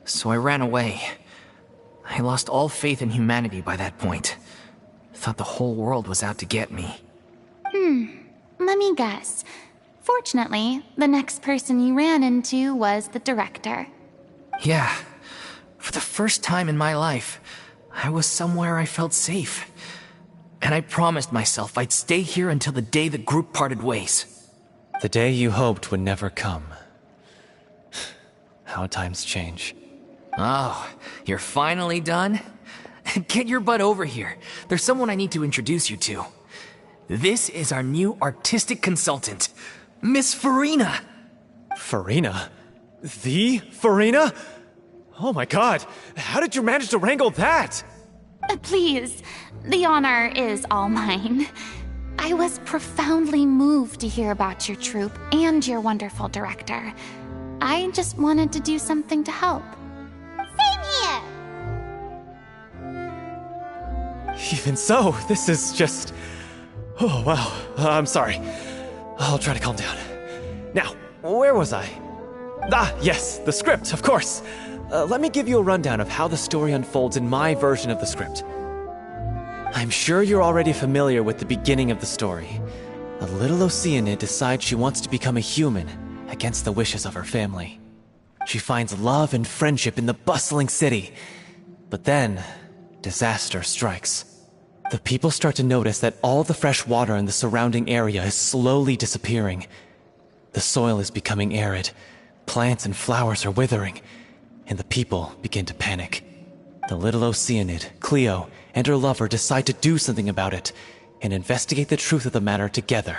so I ran away. I lost all faith in humanity by that point. thought the whole world was out to get me. Let me guess. Fortunately, the next person you ran into was the director. Yeah. For the first time in my life, I was somewhere I felt safe. And I promised myself I'd stay here until the day the group parted ways. The day you hoped would never come. How times change. Oh, you're finally done? Get your butt over here. There's someone I need to introduce you to. This is our new artistic consultant, Miss Furina. Furina? The Furina? Oh my god, how did you manage to wrangle that? Please, the honor is all mine. I was profoundly moved to hear about your troupe and your wonderful director. I just wanted to do something to help. Same here! Even so, this is just... Oh, wow. I'm sorry. I'll try to calm down. Now, where was I? Ah, yes, the script, of course. Let me give you a rundown of how the story unfolds in my version of the script. I'm sure you're already familiar with the beginning of the story. A little Oceanid decides she wants to become a human, against the wishes of her family. She finds love and friendship in the bustling city. But then, disaster strikes. The people start to notice that all the fresh water in the surrounding area is slowly disappearing. The soil is becoming arid, plants and flowers are withering, and the people begin to panic. The little Oceanid, Cleo, and her lover decide to do something about it and investigate the truth of the matter together.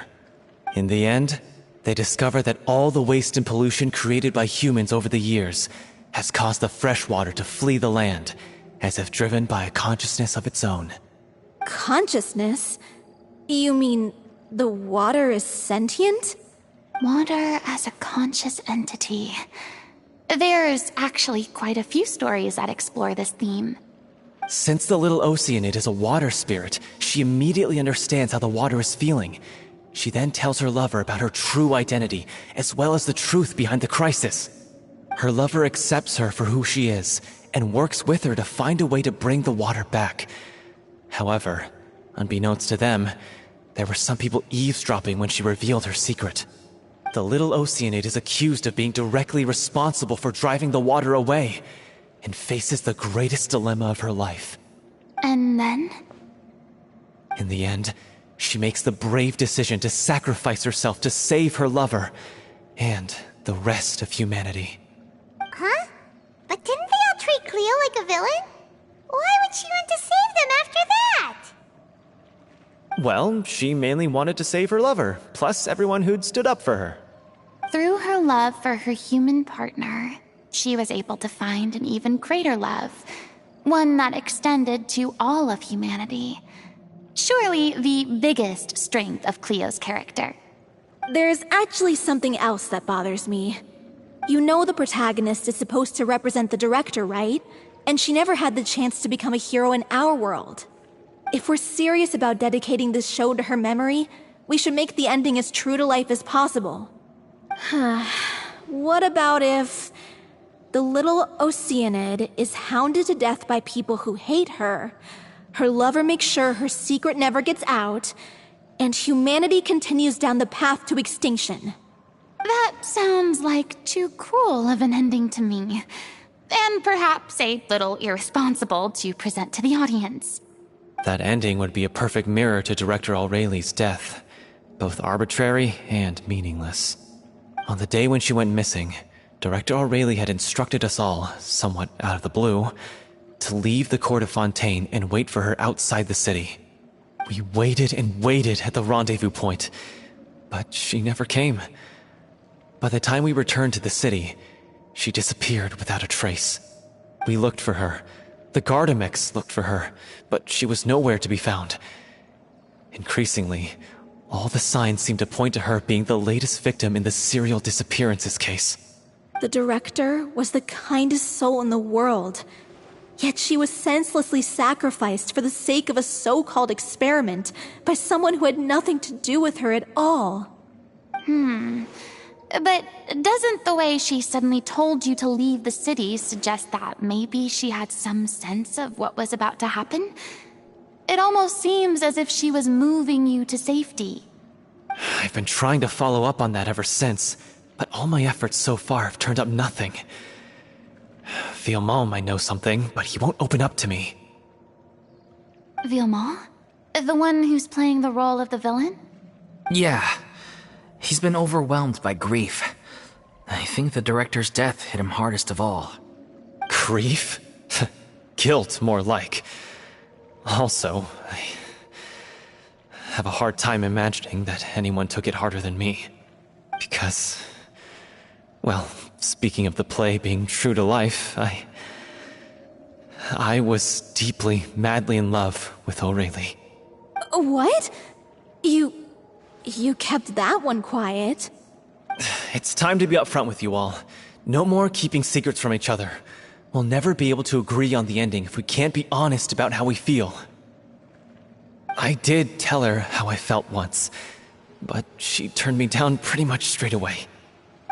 In the end, they discover that all the waste and pollution created by humans over the years has caused the fresh water to flee the land, as if driven by a consciousness of its own. Consciousness? You mean the water is sentient? Water as a conscious entity. There's actually quite a few stories that explore this theme. Since the little Oceanid is a water spirit, she immediately understands how the water is feeling. She then tells her lover about her true identity, as well as the truth behind the crisis. Her lover accepts her for who she is, and works with her to find a way to bring the water back. However, unbeknownst to them, there were some people eavesdropping when she revealed her secret. The little Oceanid is accused of being directly responsible for driving the water away, and faces the greatest dilemma of her life. And then? In the end, she makes the brave decision to sacrifice herself to save her lover, and the rest of humanity. Huh? But didn't they all treat Cleo like a villain? Why would she want to save them after that? Well, she mainly wanted to save her lover, plus everyone who'd stood up for her. Through her love for her human partner, she was able to find an even greater love, one that extended to all of humanity. Surely the biggest strength of Cleo's character. There's actually something else that bothers me. You know the protagonist is supposed to represent the director, right? And she never had the chance to become a hero in our world. If we're serious about dedicating this show to her memory, we should make the ending as true to life as possible. What about if the little Oceanid is hounded to death by people who hate her, her lover makes sure her secret never gets out, and humanity continues down the path to extinction? That sounds like too cruel of an ending to me. And perhaps a little irresponsible to present to the audience. That ending would be a perfect mirror to Director Aureli's death, both arbitrary and meaningless. On the day when she went missing, Director Aureli had instructed us all, somewhat out of the blue, to leave the court of Fontaine and wait for her outside the city. We waited and waited at the rendezvous point, but she never came. By the time we returned to the city, she disappeared without a trace. We looked for her. The Gardamex looked for her, but she was nowhere to be found. Increasingly, all the signs seemed to point to her being the latest victim in the serial disappearances case. The director was the kindest soul in the world, yet she was senselessly sacrificed for the sake of a so-called experiment by someone who had nothing to do with her at all. But doesn't the way she suddenly told you to leave the city suggest that maybe she had some sense of what was about to happen? It almost seems as if she was moving you to safety. I've been trying to follow up on that ever since, but all my efforts so far have turned up nothing. Villemont might know something, but he won't open up to me. Villemont? The one who's playing the role of the villain? Yeah. He's been overwhelmed by grief. I think the director's death hit him hardest of all. Grief? Guilt, more like. Also, I have a hard time imagining that anyone took it harder than me. Because, well, speaking of the play being true to life, I was deeply, madly in love with Aurelie. What? You kept that one quiet. It's time to be upfront with you all. No more keeping secrets from each other. We'll never be able to agree on the ending if we can't be honest about how we feel. I did tell her how I felt once, but she turned me down pretty much straight away.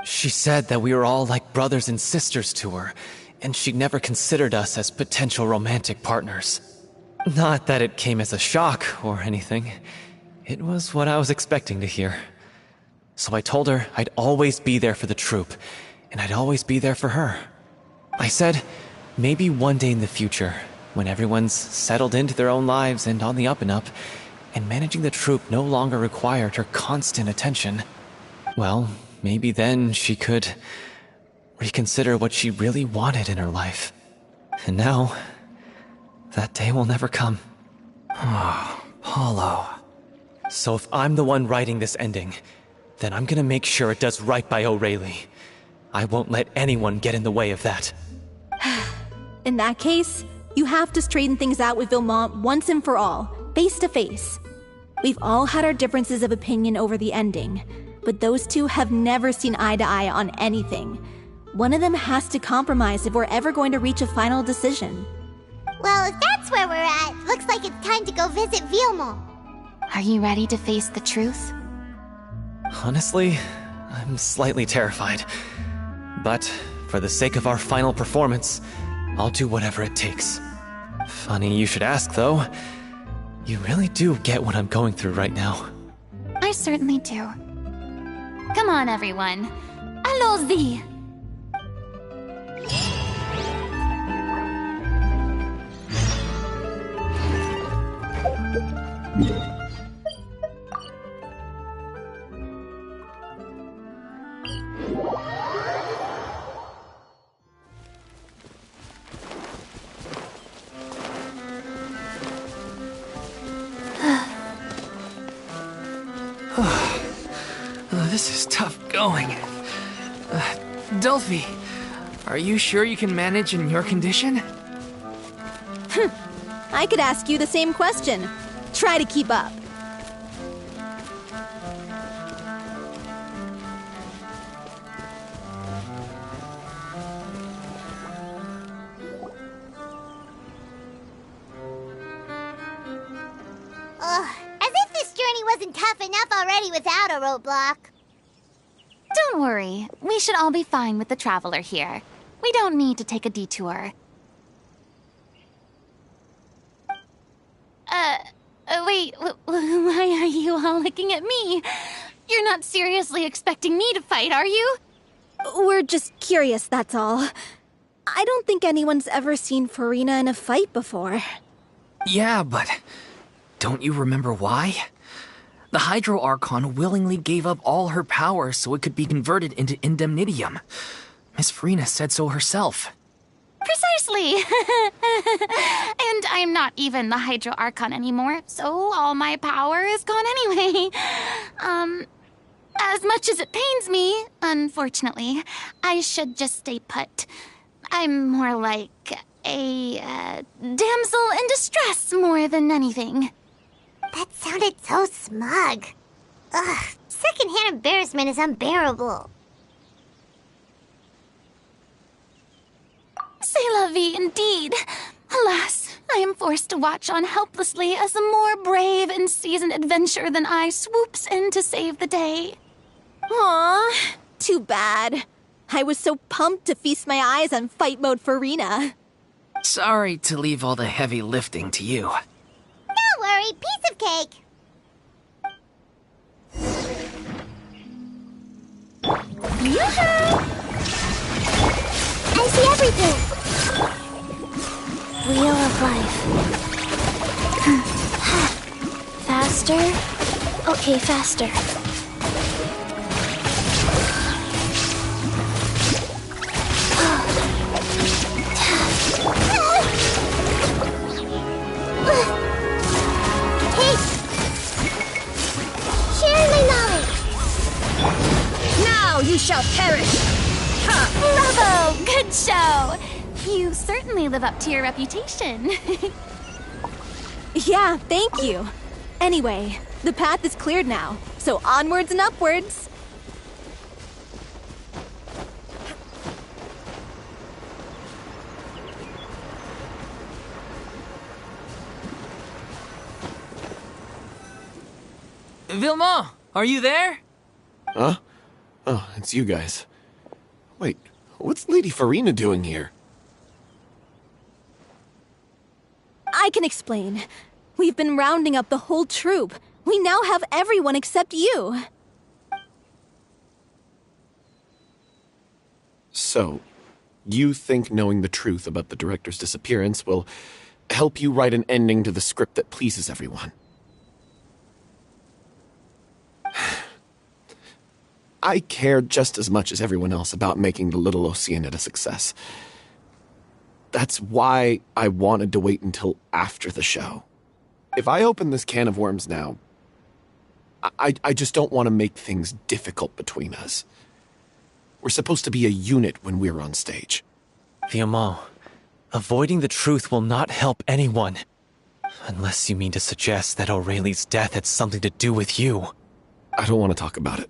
She said that we were all like brothers and sisters to her, and she'd never considered us as potential romantic partners. Not that it came as a shock or anything. It was what I was expecting to hear. So I told her I'd always be there for the troupe, and I'd always be there for her. I said, maybe one day in the future, when everyone's settled into their own lives and on the up and up, and managing the troupe no longer required her constant attention, well, maybe then she could reconsider what she really wanted in her life. And now, that day will never come. Oh, Paulo. So if I'm the one writing this ending, then I'm gonna make sure it does right by Aurelie. I won't let anyone get in the way of that. In that case, you have to straighten things out with Villemont once and for all, face to face. We've all had our differences of opinion over the ending, but those two have never seen eye to eye on anything. One of them has to compromise if we're ever going to reach a final decision. Well, if that's where we're at, looks like it's time to go visit Villemont. Are you ready to face the truth? Honestly, I'm slightly terrified. But for the sake of our final performance, I'll do whatever it takes. Funny you should ask, though. You really do get what I'm going through right now. I certainly do. Come on, everyone. Allons-y! This is tough going. Delphi, are you sure you can manage in your condition? I could ask you the same question. Try to keep up. Ugh, as if this journey wasn't tough enough already without a roadblock. Don't worry. We should all be fine with the traveler here. We don't need to take a detour. Wait, why are you all looking at me? You're not seriously expecting me to fight, are you? We're just curious, that's all. I don't think anyone's ever seen Furina in a fight before. Yeah, but don't you remember why? The Hydro Archon willingly gave up all her powers so it could be converted into indemnitium. Miss Furina said so herself. Precisely! And I'm not even the Hydro Archon anymore, so all my power is gone anyway. As much as it pains me, unfortunately, I should just stay put. I'm more like a damsel in distress more than anything. That sounded so smug. Ugh, secondhand embarrassment is unbearable. C'est la vie indeed. Alas, I am forced to watch on helplessly as a more brave and seasoned adventurer than I swoops in to save the day. Aw, too bad. I was so pumped to feast my eyes on fight mode Furina. Sorry to leave all the heavy lifting to you. No, worry, piece of cake. Yoo-hoo! I see everything. Wheel of life. Faster? Okay, faster. Hey! Share my knowledge. Now you shall perish! Bravo! Good show! You certainly live up to your reputation. Yeah, thank you. Anyway, the path is cleared now, so onwards and upwards. Vilma, are you there? Huh? Oh, it's you guys. Wait, what's Lady Furina doing here? I can explain. We've been rounding up the whole troop. We now have everyone except you. So, you think knowing the truth about the director's disappearance will help you write an ending to the script that pleases everyone? I care just as much as everyone else about making the Little Oceanid a success. That's why I wanted to wait until after the show. If I open this can of worms now, I just don't want to make things difficult between us. We're supposed to be a unit when we're on stage. Vilma, avoiding the truth will not help anyone. Unless you mean to suggest that Aurelie's death had something to do with you. I don't want to talk about it.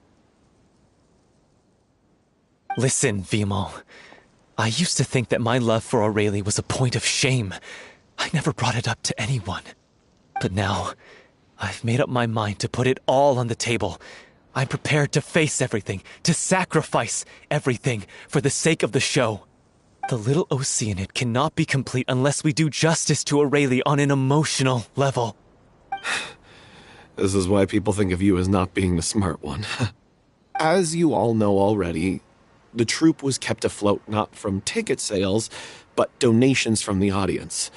Listen, Vilma. I used to think that my love for Aurelie was a point of shame. I never brought it up to anyone. But now, I've made up my mind to put it all on the table. I'm prepared to face everything, to sacrifice everything for the sake of the show. The Little Oceanid cannot be complete unless we do justice to Aurelie on an emotional level. This is why people think of you as not being the smart one. As you all know already, the troupe was kept afloat not from ticket sales, but donations from the audience.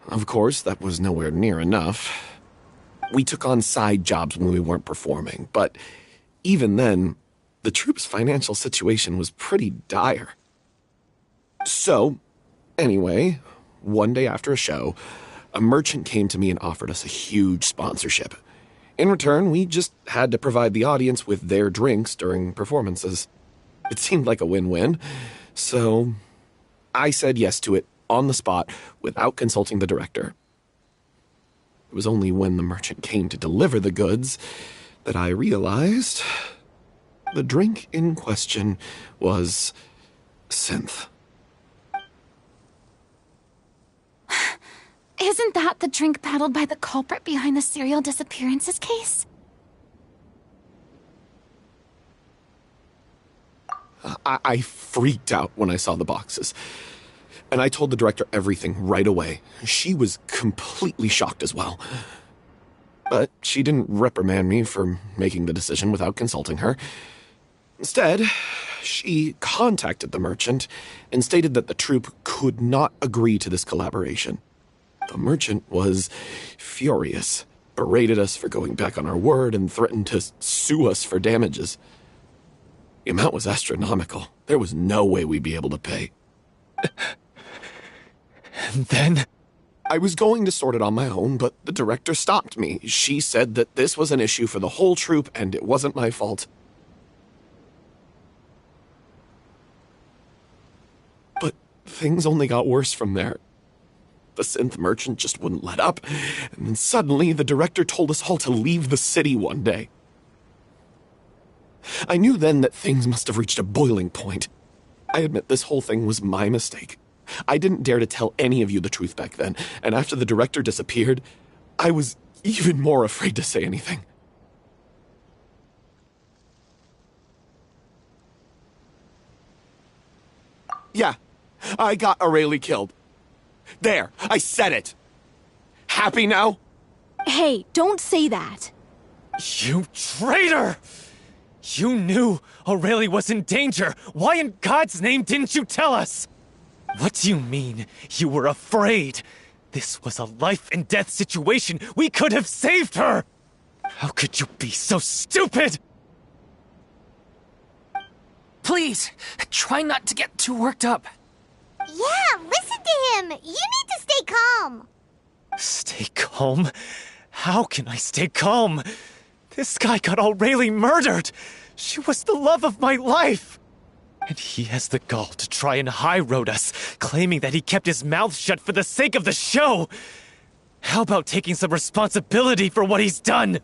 Of course, that was nowhere near enough. We took on side jobs when we weren't performing, but even then, the troupe's financial situation was pretty dire. So, anyway, one day after a show, a merchant came to me and offered us a huge sponsorship. In return, we just had to provide the audience with their drinks during performances. It seemed like a win-win, so I said yes to it on the spot without consulting the director. It was only when the merchant came to deliver the goods that I realized the drink in question was synth. Isn't that the drink peddled by the culprit behind the serial disappearances case? I freaked out when I saw the boxes. And I told the director everything right away. She was completely shocked as well. But she didn't reprimand me for making the decision without consulting her. Instead, she contacted the merchant and stated that the troupe could not agree to this collaboration. The merchant was furious, berated us for going back on our word, and threatened to sue us for damages. The amount was astronomical. There was no way we'd be able to pay. And then? I was going to sort it on my own, but the director stopped me. She said that this was an issue for the whole troupe, and it wasn't my fault. But things only got worse from there. The synth merchant just wouldn't let up, and then suddenly the director told us all to leave the city one day. I knew then that things must have reached a boiling point. I admit this whole thing was my mistake. I didn't dare to tell any of you the truth back then, and after the director disappeared, I was even more afraid to say anything. Yeah, I got Aurelie killed. There, I said it. Happy now? Hey, don't say that. You traitor! You knew Aurelie was in danger. Why in God's name didn't you tell us? What do you mean, you were afraid? This was a life and death situation. We could have saved her! How could you be so stupid? Please, try not to get too worked up. Yeah, listen to him. You need to stay calm. Stay calm? How can I stay calm? This guy got Aurelie murdered. She was the love of my life. And he has the gall to try and high-road us, claiming that he kept his mouth shut for the sake of the show. How about taking some responsibility for what he's done?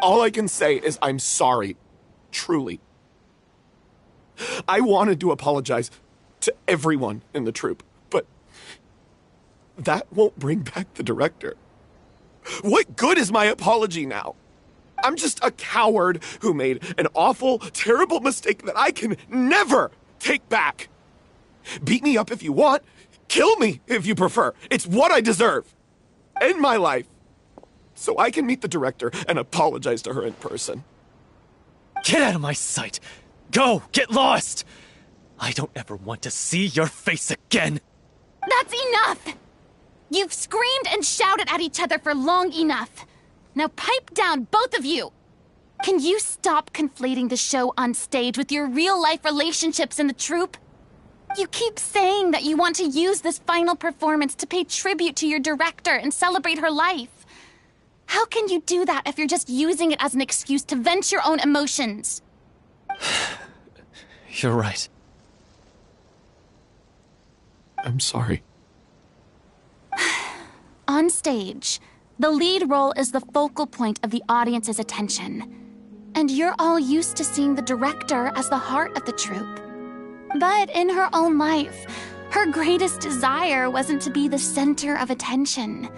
All I can say is I'm sorry. Truly. I wanted to apologize to everyone in the troupe, but that won't bring back the director. What good is my apology now? I'm just a coward who made an awful, terrible mistake that I can never take back. Beat me up if you want. Kill me if you prefer. It's what I deserve. End my life. So I can meet the director and apologize to her in person. Get out of my sight. Go, get lost. I don't ever want to see your face again. That's enough! You've screamed and shouted at each other for long enough. Now pipe down, both of you! Can you stop conflating the show on stage with your real-life relationships in the troupe? You keep saying that you want to use this final performance to pay tribute to your director and celebrate her life. How can you do that if you're just using it as an excuse to vent your own emotions? You're right. I'm sorry. On stage, the lead role is the focal point of the audience's attention. And you're all used to seeing the director as the heart of the troupe. But in her own life, her greatest desire wasn't to be the center of attention.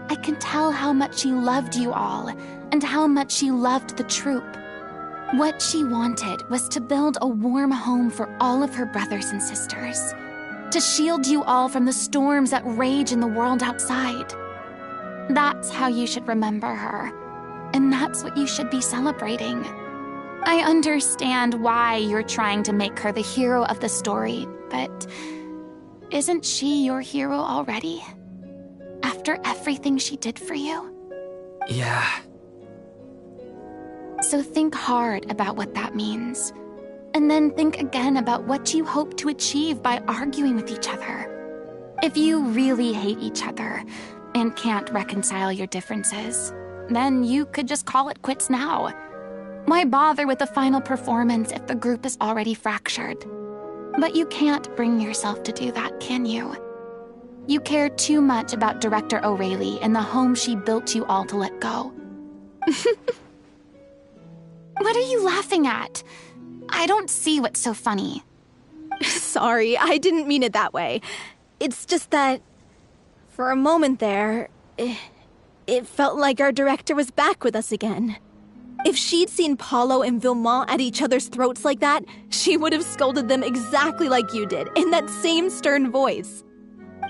I can tell how much she loved you all, and how much she loved the troupe. What she wanted was to build a warm home for all of her brothers and sisters. To shield you all from the storms that rage in the world outside. That's how you should remember her. And that's what you should be celebrating. I understand why you're trying to make her the hero of the story, but isn't she your hero already? After everything she did for you? Yeah. So think hard about what that means. And then think again about what you hope to achieve by arguing with each other. If you really hate each other and can't reconcile your differences, then you could just call it quits now. Why bother with the final performance if the group is already fractured? But you can't bring yourself to do that, can you? You care too much about Director Aurelie and the home she built you all to let go. What are you laughing at? I don't see what's so funny. Sorry, I didn't mean it that way. It's just that, for a moment there, it felt like our director was back with us again. If she'd seen Paulo and Vilmont at each other's throats like that, she would have scolded them exactly like you did, in that same stern voice.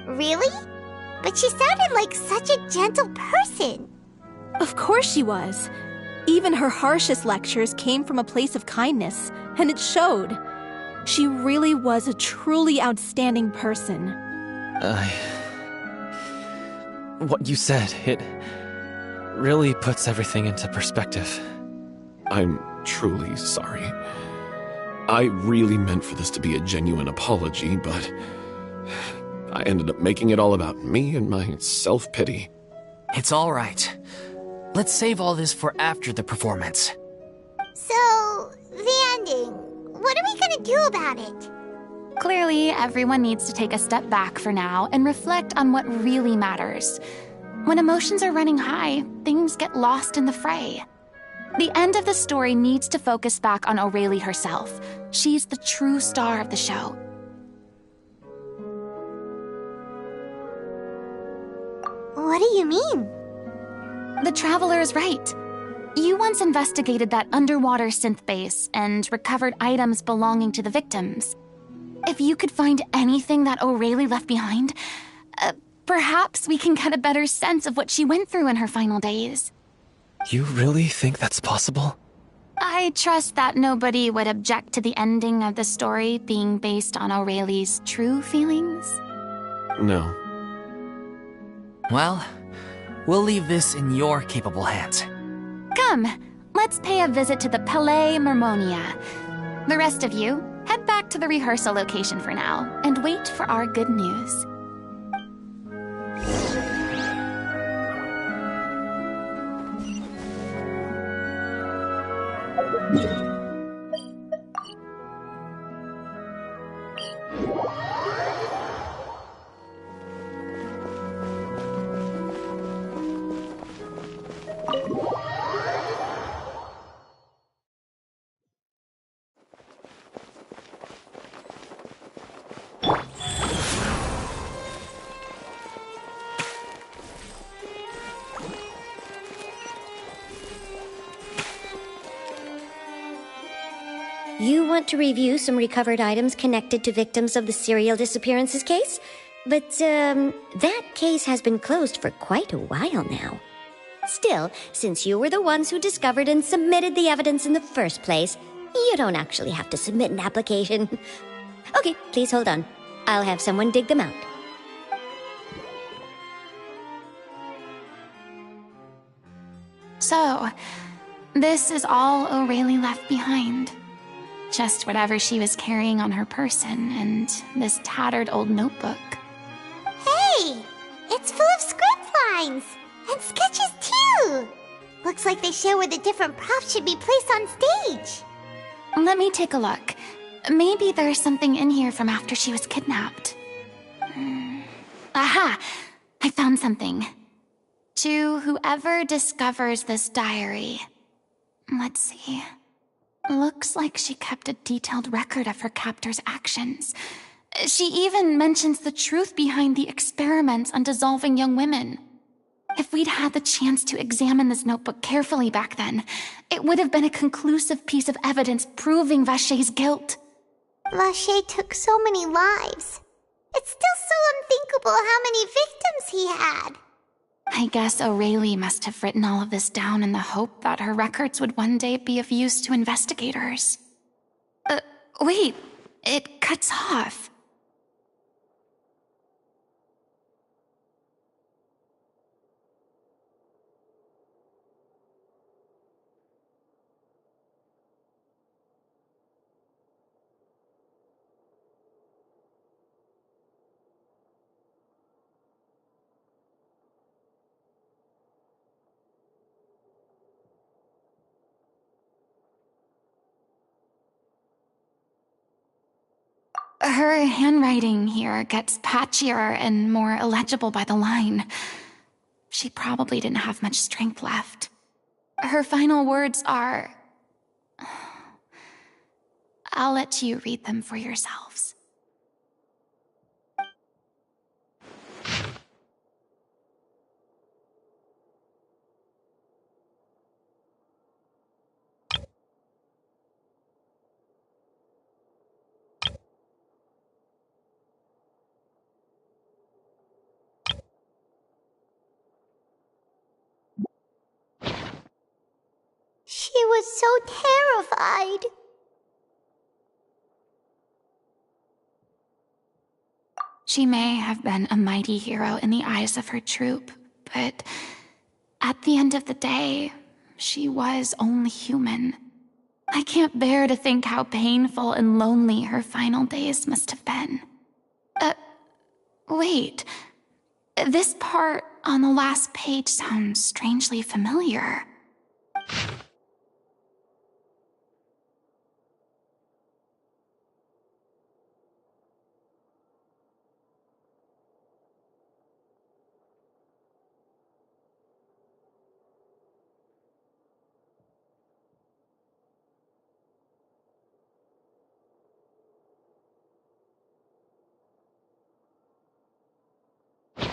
Really? But she sounded like such a gentle person. Of course she was. Even her harshest lectures came from a place of kindness, and it showed. She really was a truly outstanding person. What you said, it really puts everything into perspective. I'm truly sorry. I really meant for this to be a genuine apology, but I ended up making it all about me and my self-pity. It's all right. Let's save all this for after the performance. So, the ending. What are we gonna do about it? Clearly, everyone needs to take a step back for now and reflect on what really matters. When emotions are running high, things get lost in the fray. The end of the story needs to focus back on Aurelie herself. She's the true star of the show. What do you mean? The Traveler is right. You once investigated that underwater synth base and recovered items belonging to the victims. If you could find anything that Aurelie left behind, Perhaps we can get a better sense of what she went through in her final days. You really think that's possible? I trust that nobody would object to the ending of the story being based on Aurelie's true feelings. No. Well, we'll leave this in your capable hands. Come, let's pay a visit to the Palais Mermonia. The rest of you, head back to the rehearsal location for now, and wait for our good news. You want to review some recovered items connected to victims of the serial disappearances case? But, that case has been closed for quite a while now. Still, since you were the ones who discovered and submitted the evidence in the first place, you don't actually have to submit an application. Okay, please hold on. I'll have someone dig them out. So, this is all Aurelie left behind. Just whatever she was carrying on her person and this tattered old notebook. Hey! It's full of script lines! And sketches too! Looks like they show where the different props should be placed on stage. Let me take a look. Maybe there's something in here from after she was kidnapped. Aha! I found something. To whoever discovers this diary. Let's see. Looks like she kept a detailed record of her captor's actions. She even mentions the truth behind the experiments on dissolving young women. If we'd had the chance to examine this notebook carefully back then, it would have been a conclusive piece of evidence proving Vachey's guilt. Vachey took so many lives. It's still so unthinkable how many victims he had. I guess Aurelie must have written all of this down in the hope that her records would one day be of use to investigators. Wait, it cuts off. Her handwriting here gets patchier and more illegible by the line. She probably didn't have much strength left. Her final words are... I'll let you read them for yourselves. She was so terrified. She may have been a mighty hero in the eyes of her troop, but at the end of the day, she was only human. I can't bear to think how painful and lonely her final days must have been. Wait. This part on the last page sounds strangely familiar.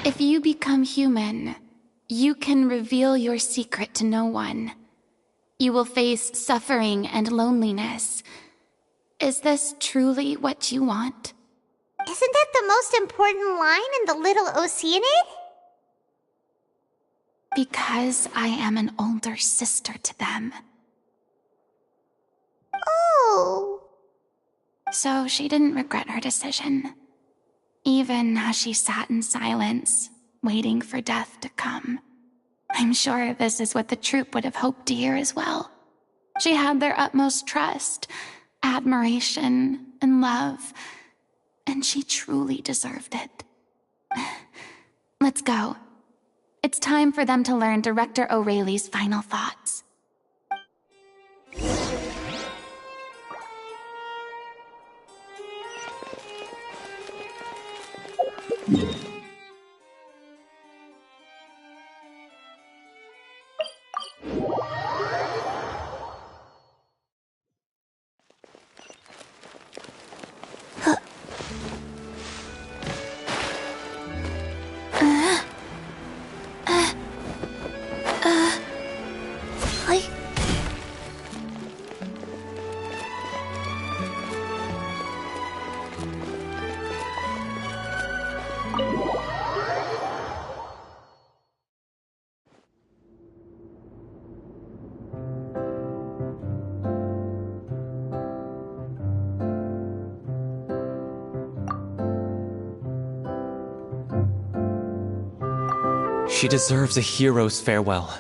If you become human, you can reveal your secret to no one. You will face suffering and loneliness. Is this truly what you want? Isn't that the most important line in the Little Oceanid? Because I am an older sister to them. Oh. So she didn't regret her decision, even as she sat in silence, waiting for death to come. I'm sure this is what the troupe would have hoped to hear as well. She had their utmost trust, admiration, and love, and she truly deserved it. Let's go. It's time for them to learn Director O'Reilly's final thoughts. She deserves a hero's farewell.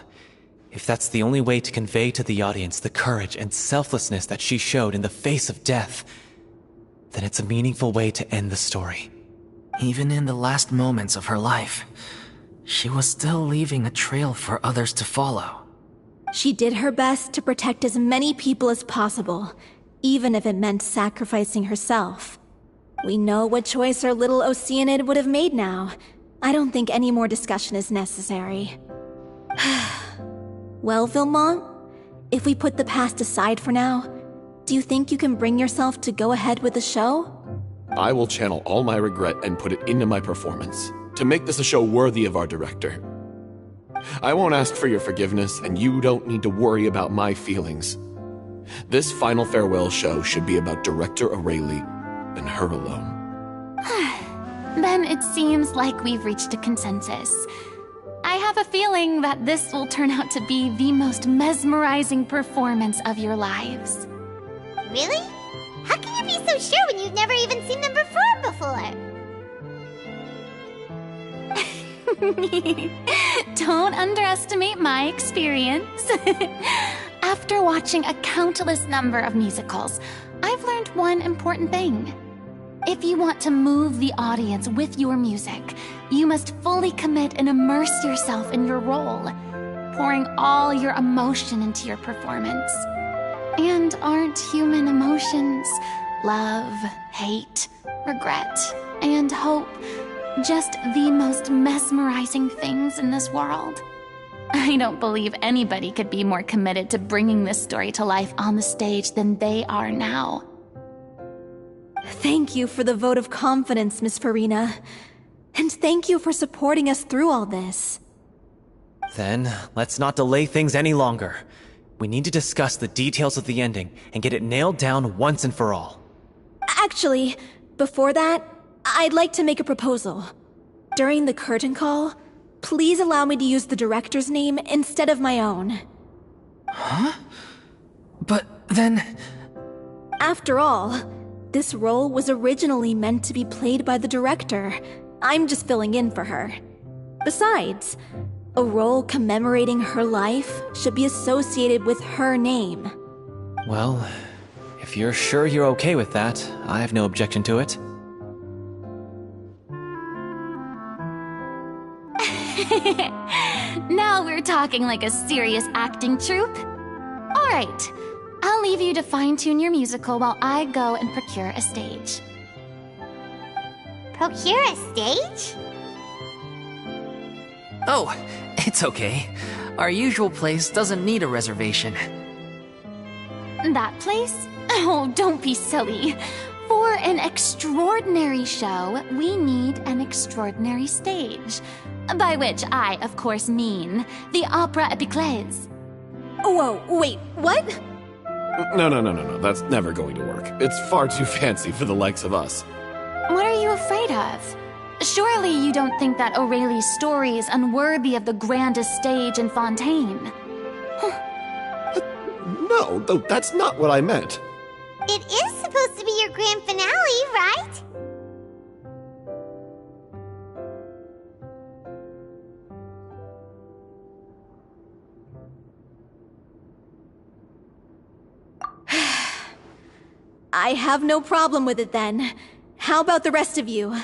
If that's the only way to convey to the audience the courage and selflessness that she showed in the face of death, then it's a meaningful way to end the story. Even in the last moments of her life, she was still leaving a trail for others to follow. She did her best to protect as many people as possible, even if it meant sacrificing herself. We know what choice our little Oceanid would have made now. I don't think any more discussion is necessary. Well, Vilmont, if we put the past aside for now, do you think you can bring yourself to go ahead with the show? I will channel all my regret and put it into my performance, to make this a show worthy of our director. I won't ask for your forgiveness, and you don't need to worry about my feelings. This final farewell show should be about Director O'Reilly and her alone. Then it seems like we've reached a consensus. I have a feeling that this will turn out to be the most mesmerizing performance of your lives. Really? How can you be so sure when you've never even seen them perform before? Don't underestimate my experience. After watching a countless number of musicals, I've learned one important thing. If you want to move the audience with your music, you must fully commit and immerse yourself in your role, pouring all your emotion into your performance. And aren't human emotions, love, hate, regret, and hope, just the most mesmerizing things in this world? I don't believe anybody could be more committed to bringing this story to life on the stage than they are now. Thank you for the vote of confidence, Miss Furina. And thank you for supporting us through all this. Then, let's not delay things any longer. We need to discuss the details of the ending and get it nailed down once and for all. Actually, before that, I'd like to make a proposal. During the curtain call, please allow me to use the director's name instead of my own. Huh? But then... After all, this role was originally meant to be played by the director. I'm just filling in for her. Besides, a role commemorating her life should be associated with her name. Well, if you're sure you're okay with that, I have no objection to it. Now we're talking like a serious acting troupe. All right, I'll leave you to fine-tune your musical while I go and procure a stage. Procure a stage? Oh, it's okay. Our usual place doesn't need a reservation. That place? Oh, don't be silly. For an extraordinary show, we need an extraordinary stage. By which I, of course, mean the Opera Epiclese. Whoa, wait, what? No. That's never going to work. It's far too fancy for the likes of us. What are you afraid of? Surely you don't think that Aurelie's story is unworthy of the grandest stage in Fontaine. No, that's not what I meant. It is supposed to be your grand finale, right? I have no problem with it then. How about the rest of you?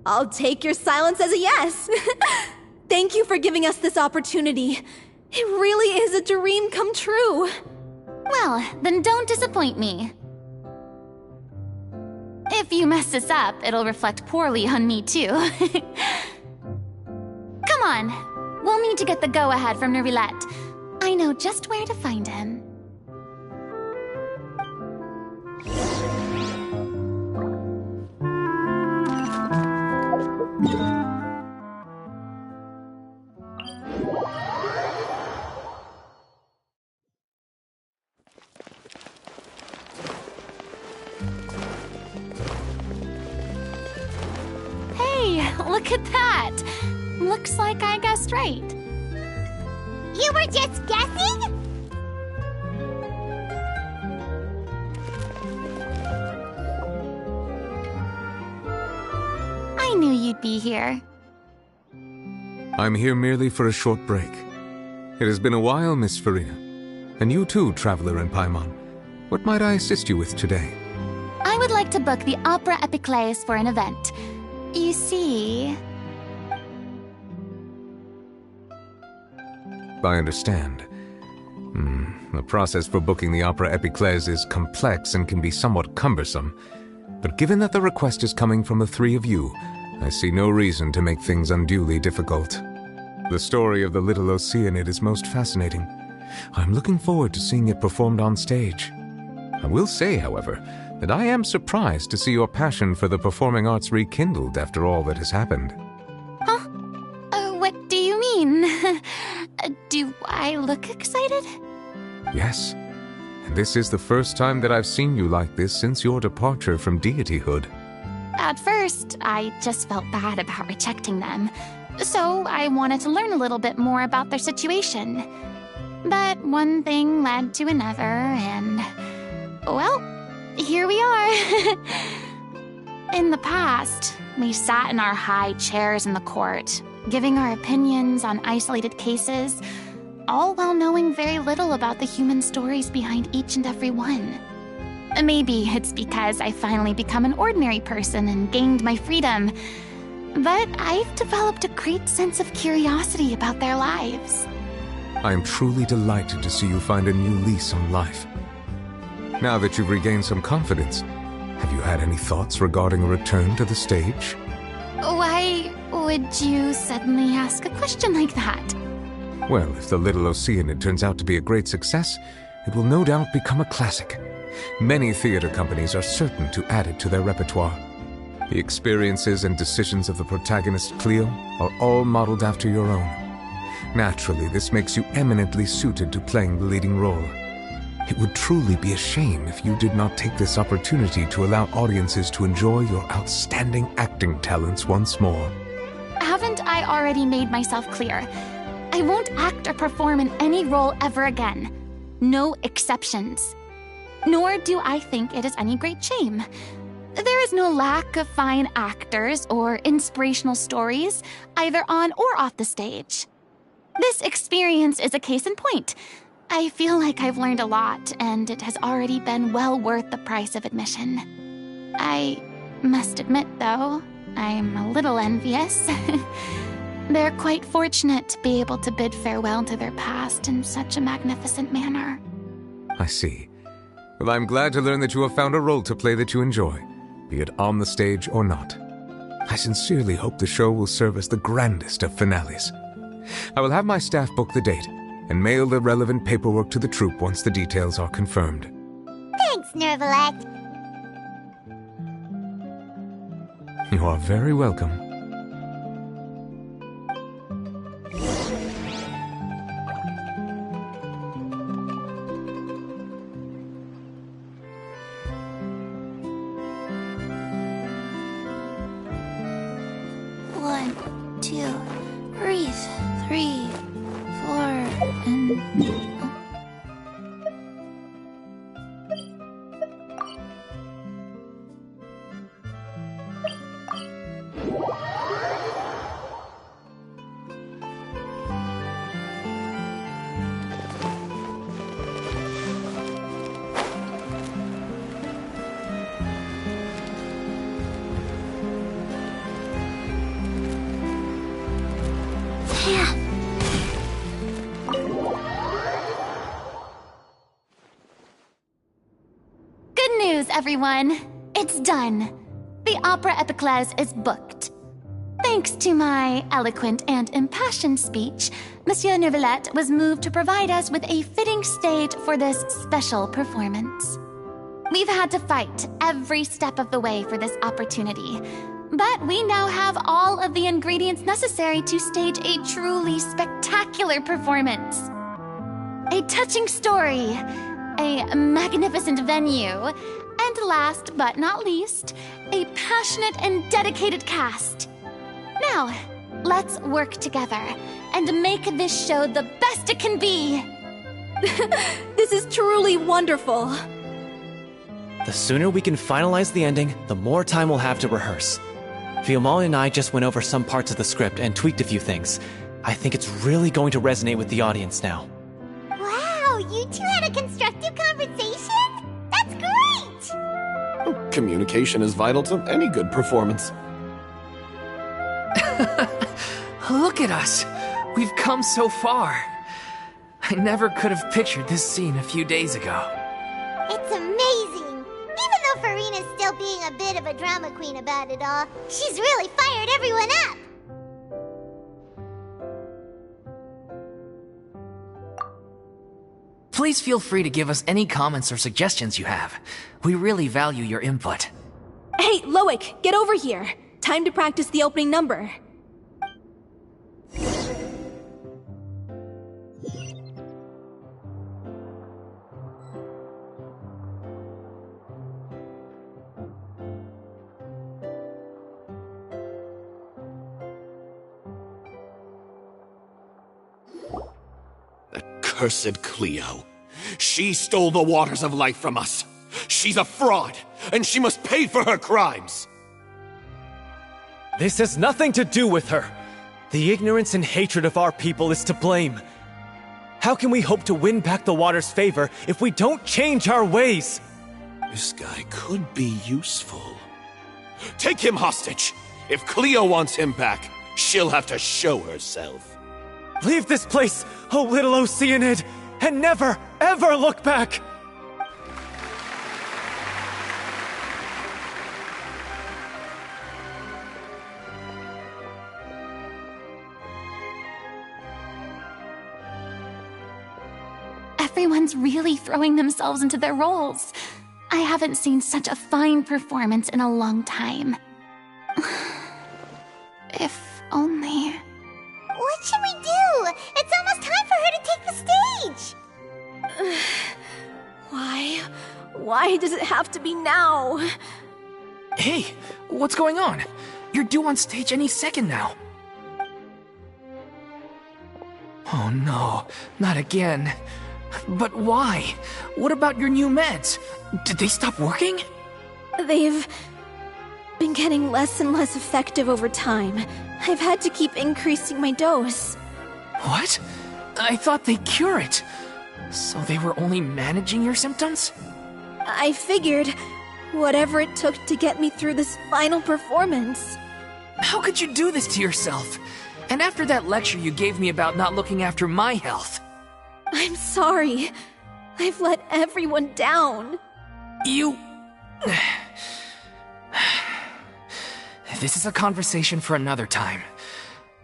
I'll take your silence as a yes. Thank you for giving us this opportunity. It really is a dream come true. Well, then don't disappoint me. If you mess this up, it'll reflect poorly on me too. Come on, we'll need to get the go-ahead from Nervillette. I know just where to find him. Hey, look at that! Looks like I guessed right. You were just guessing? I knew you'd be here. I'm here merely for a short break. It has been a while, Miss Furina. And you too, traveler in Paimon. What might I assist you with today? I would like to book the Opera Epiclese for an event. You see... I understand. The process for booking the Opera Epiclese is complex and can be somewhat cumbersome. But given that the request is coming from the three of you, I see no reason to make things unduly difficult. The story of the little Oceanid is most fascinating. I'm looking forward to seeing it performed on stage. I will say, however, that I am surprised to see your passion for the performing arts rekindled after all that has happened. Huh? What do you mean? Do I look excited? Yes. And this is the first time that I've seen you like this since your departure from deityhood. At first, I just felt bad about rejecting them. So I wanted to learn a little bit more about their situation. But one thing led to another, and... well, here we are. In the past, we sat in our high chairs in the court, giving our opinions on isolated cases, all while knowing very little about the human stories behind each and every one. Maybe it's because I finally become an ordinary person and gained my freedom, but I've developed a great sense of curiosity about their lives. I am truly delighted to see you find a new lease on life. Now that you've regained some confidence, have you had any thoughts regarding a return to the stage? Why would you suddenly ask a question like that? Well, if the Little Oceanid turns out to be a great success, it will no doubt become a classic. Many theater companies are certain to add it to their repertoire. The experiences and decisions of the protagonist Cleo are all modeled after your own. Naturally, this makes you eminently suited to playing the leading role. It would truly be a shame if you did not take this opportunity to allow audiences to enjoy your outstanding acting talents once more. Haven't I already made myself clear? I won't act or perform in any role ever again. No exceptions. Nor do I think it is any great shame. There is no lack of fine actors or inspirational stories, either on or off the stage. This experience is a case in point. I feel like I've learned a lot, and it has already been well worth the price of admission. I must admit, though, I'm a little envious. They're quite fortunate to be able to bid farewell to their past in such a magnificent manner. I see. Well, I'm glad to learn that you have found a role to play that you enjoy, be it on the stage or not. I sincerely hope the show will serve as the grandest of finales. I will have my staff book the date and mail the relevant paperwork to the troupe once the details are confirmed. Thanks, Nervillette. You are very welcome. Good news, everyone. It's done. The Opera Epiclese is booked. Thanks to my eloquent and impassioned speech, Monsieur Neuvillette was moved to provide us with a fitting stage for this special performance. We've had to fight every step of the way for this opportunity, but we now have all of the ingredients necessary to stage a truly spectacular performance. A touching story, a magnificent venue, and last but not least, a passionate and dedicated cast. Now, let's work together and make this show the best it can be. This is truly wonderful. The sooner we can finalize the ending, the more time we'll have to rehearse. Fiamma and I just went over some parts of the script and tweaked a few things. I think it's really going to resonate with the audience now. Wow, you two had a constructive conversation? That's great! Communication is vital to any good performance. Look at us! We've come so far. I never could have pictured this scene a few days ago. It's amazing! Even though Furina's still being a bit of a drama queen about it all, she's really fired everyone up! Please feel free to give us any comments or suggestions you have. We really value your input. Hey, Loic, get over here. Time to practice the opening number. Cursed Cleo. She stole the waters of life from us. She's a fraud, and she must pay for her crimes. This has nothing to do with her. The ignorance and hatred of our people is to blame. How can we hope to win back the water's favor if we don't change our ways? This guy could be useful. Take him hostage. If Cleo wants him back, she'll have to show herself. Leave this place, O little Oceanid, and never, ever look back! Everyone's really throwing themselves into their roles. I haven't seen such a fine performance in a long time. If only... What should we do? It's almost time for her to take the stage! Why? Why does it have to be now? Hey, what's going on? You're due on stage any second now. Oh no, not again. But why? What about your new meds? Did they stop working? They've been getting less and less effective over time. I've had to keep increasing my dose. What? I thought they cure it. So they were only managing your symptoms? I figured whatever it took to get me through this final performance. How could you do this to yourself? And after that lecture you gave me about not looking after my health. I'm sorry. I've let everyone down. You... This is a conversation for another time.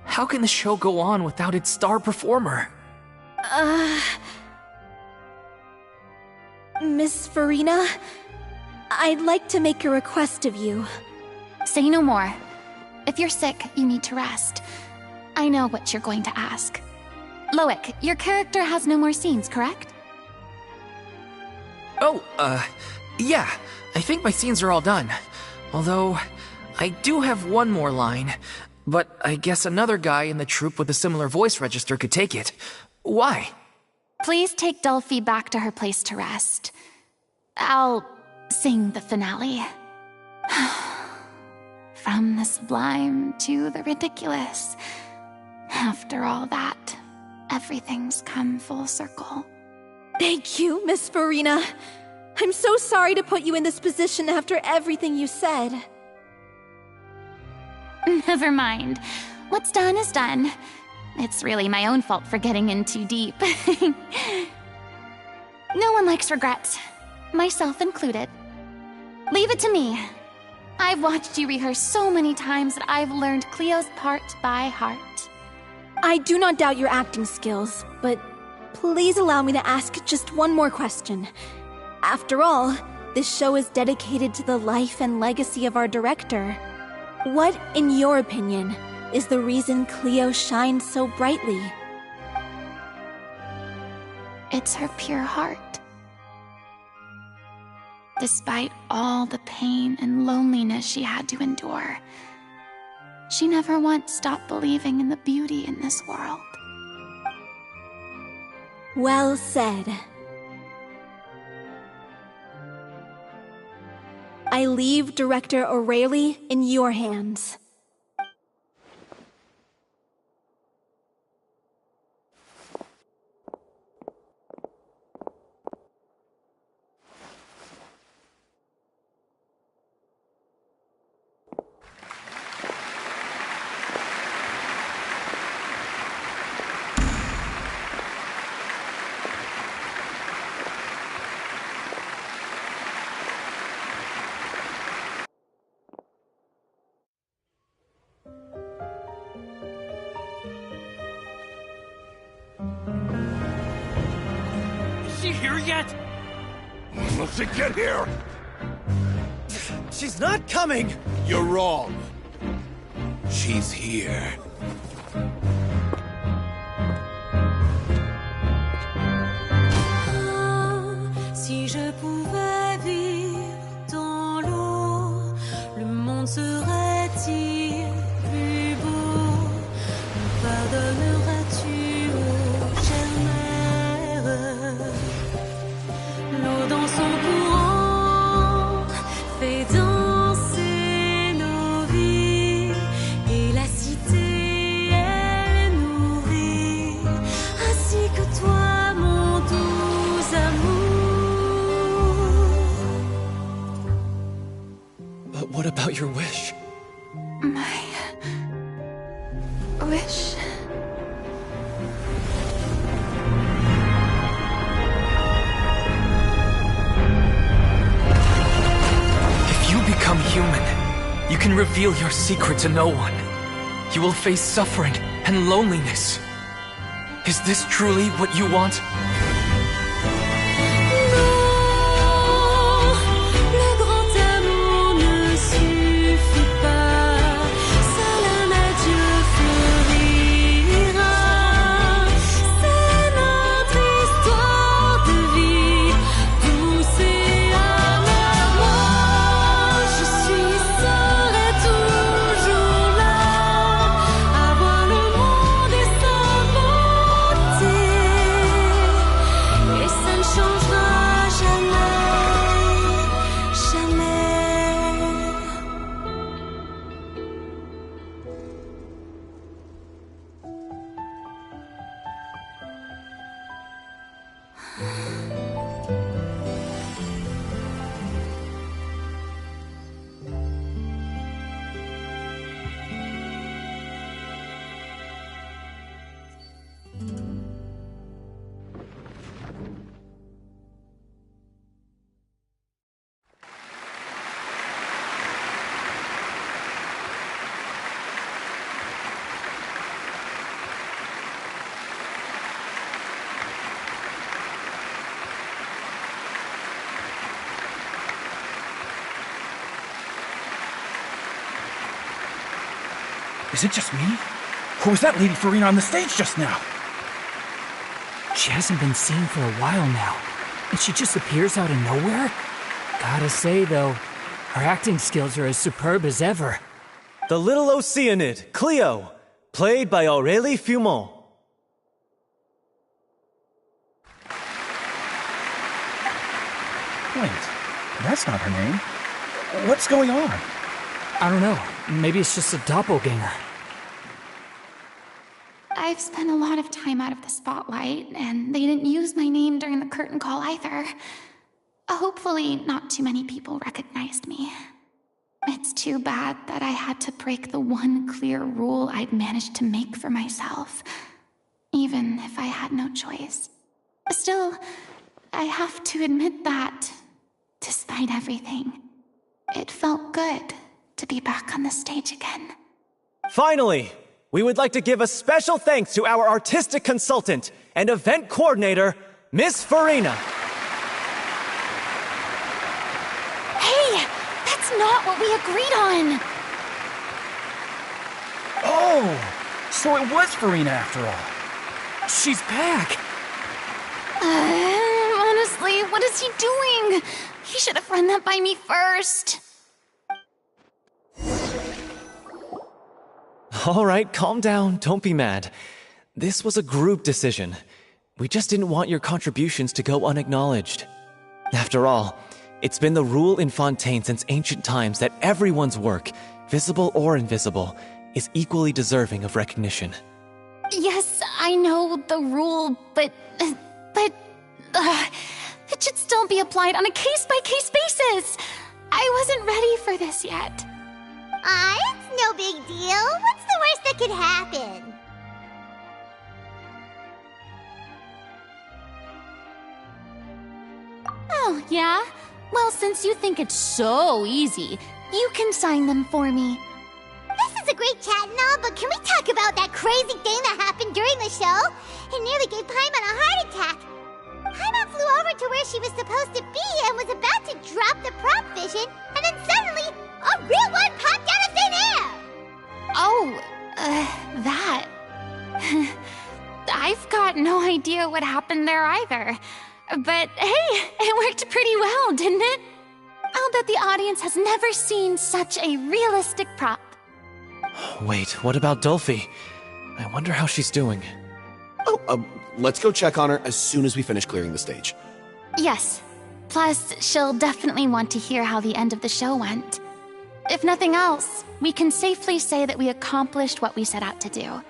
How can the show go on without its star performer? Miss Furina, I'd like to make a request of you. Say no more. If you're sick, you need to rest. I know what you're going to ask. Loic, your character has no more scenes, correct? Oh, yeah. I think my scenes are all done. Although, I do have one more line. But I guess another guy in the troupe with a similar voice register could take it. Why? Please take Delphi back to her place to rest. I'll sing the finale. From the sublime to the ridiculous. After all that, everything's come full circle. Thank you, Miss Furina. I'm so sorry to put you in this position after everything you said. Never mind. What's done is done. It's really my own fault for getting in too deep. No one likes regrets, myself included. Leave it to me. I've watched you rehearse so many times that I've learned Cleo's part by heart. I do not doubt your acting skills, but please allow me to ask just one more question. After all, this show is dedicated to the life and legacy of our director. What, in your opinion, is the reason Cleo shines so brightly? It's her pure heart. Despite all the pain and loneliness she had to endure, she never once stopped believing in the beauty in this world. Well said. I leave Director O'Reilly in your hands. Is she here yet? Let's get here! She's not coming! You're wrong. She's here. Si je pouvais vivre dans l'eau, le monde serait-il plus beau? Me pardonneras-tu, ô chère mère? L'eau dans son courant fait danser nos vies, et la cité elle nourrit, ainsi que toi, mon doux amour. But what about your wish? My wish. If you become human, you can reveal your secret to no one. You will face suffering and loneliness. Is this truly what you want? Le grand amour ne suffit pas, seul un adieu fleurira. C'est notre histoire de vie, douce et amère. Moi, je serai toujours là, à voir le monde et s'inventer, et ça ne changera jamais, jamais. Is it just me? Or was that Lady Furina on the stage just now? She hasn't been seen for a while now, and she just appears out of nowhere? Gotta say, though, her acting skills are as superb as ever. The little Oceanid, Cleo, played by Aurélie Fumont. Wait, that's not her name. What's going on? I don't know. Maybe it's just a doppelganger. I've spent a lot of time out of the spotlight, and they didn't use my name during the curtain call either. Hopefully, not too many people recognized me. It's too bad that I had to break the one clear rule I'd managed to make for myself, even if I had no choice. Still, I have to admit that, despite everything, it felt good to be back on the stage again. Finally, we would like to give a special thanks to our artistic consultant and event coordinator, Miss Furina. Hey, that's not what we agreed on! Oh, so it was Furina after all. She's back! Honestly, what is he doing? He should have run that by me first. All right, calm down. Don't be mad. This was a group decision. We just didn't want your contributions to go unacknowledged. After all, it's been the rule in Fontaine since ancient times that everyone's work, visible or invisible, is equally deserving of recognition. Yes, I know the rule, but it should still be applied on a case-by-case basis. I wasn't ready for this yet. It's no big deal. What's the worst that could happen? Oh, yeah? Well, since you think it's so easy, you can sign them for me. This is a great chat and all, but can we talk about that crazy thing that happened during the show? It nearly gave Paimon a heart attack. Paimon flew over to where she was supposed to be and was about to drop the prop vision, and then suddenly, a real one popped out of thin air! Oh, that. I've got no idea what happened there either. But hey, it worked pretty well, didn't it? I'll bet the audience has never seen such a realistic prop. Wait, what about Dolphy? I wonder how she's doing. Oh, let's go check on her as soon as we finish clearing the stage. Yes. Plus, she'll definitely want to hear how the end of the show went. If nothing else, we can safely say that we accomplished what we set out to do.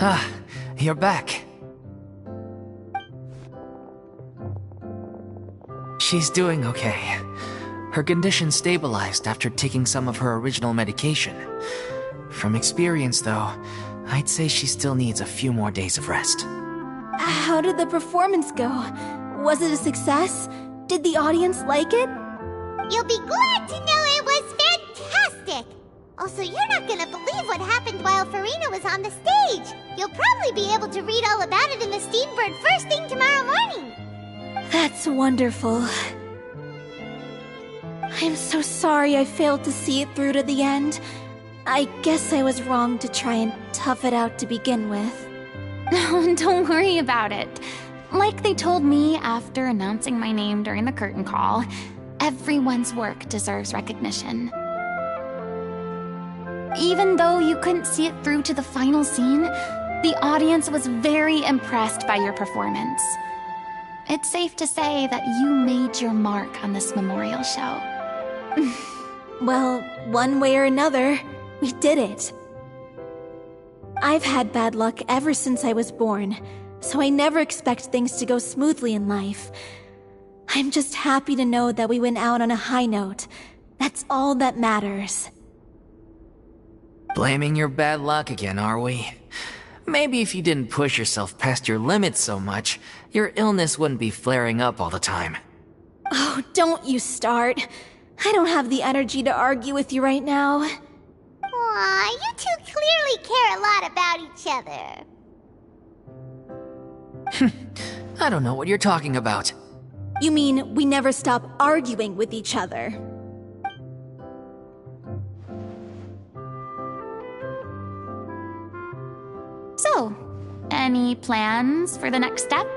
Ah, you're back. She's doing okay. Her condition stabilized after taking some of her original medication. From experience, though, I'd say she still needs a few more days of rest. How did the performance go? Was it a success? Did the audience like it? You'll be glad to know it was fantastic! Also, you're not gonna believe what happened while Furina was on the stage. You'll probably be able to read all about it in the Steambird first thing tomorrow morning. That's wonderful. I'm so sorry I failed to see it through to the end. I guess I was wrong to try and tough it out to begin with. No, don't worry about it. Like they told me after announcing my name during the curtain call, everyone's work deserves recognition. Even though you couldn't see it through to the final scene, the audience was very impressed by your performance. It's safe to say that you made your mark on this memorial show. Well, one way or another, we did it. I've had bad luck ever since I was born, so I never expect things to go smoothly in life. I'm just happy to know that we went out on a high note. That's all that matters. Blaming your bad luck again, are we? Maybe if you didn't push yourself past your limits so much, your illness wouldn't be flaring up all the time. Oh, don't you start. I don't have the energy to argue with you right now. Aw, you two clearly care a lot about each other. I don't know what you're talking about. You mean we never stop arguing with each other? So, any plans for the next step?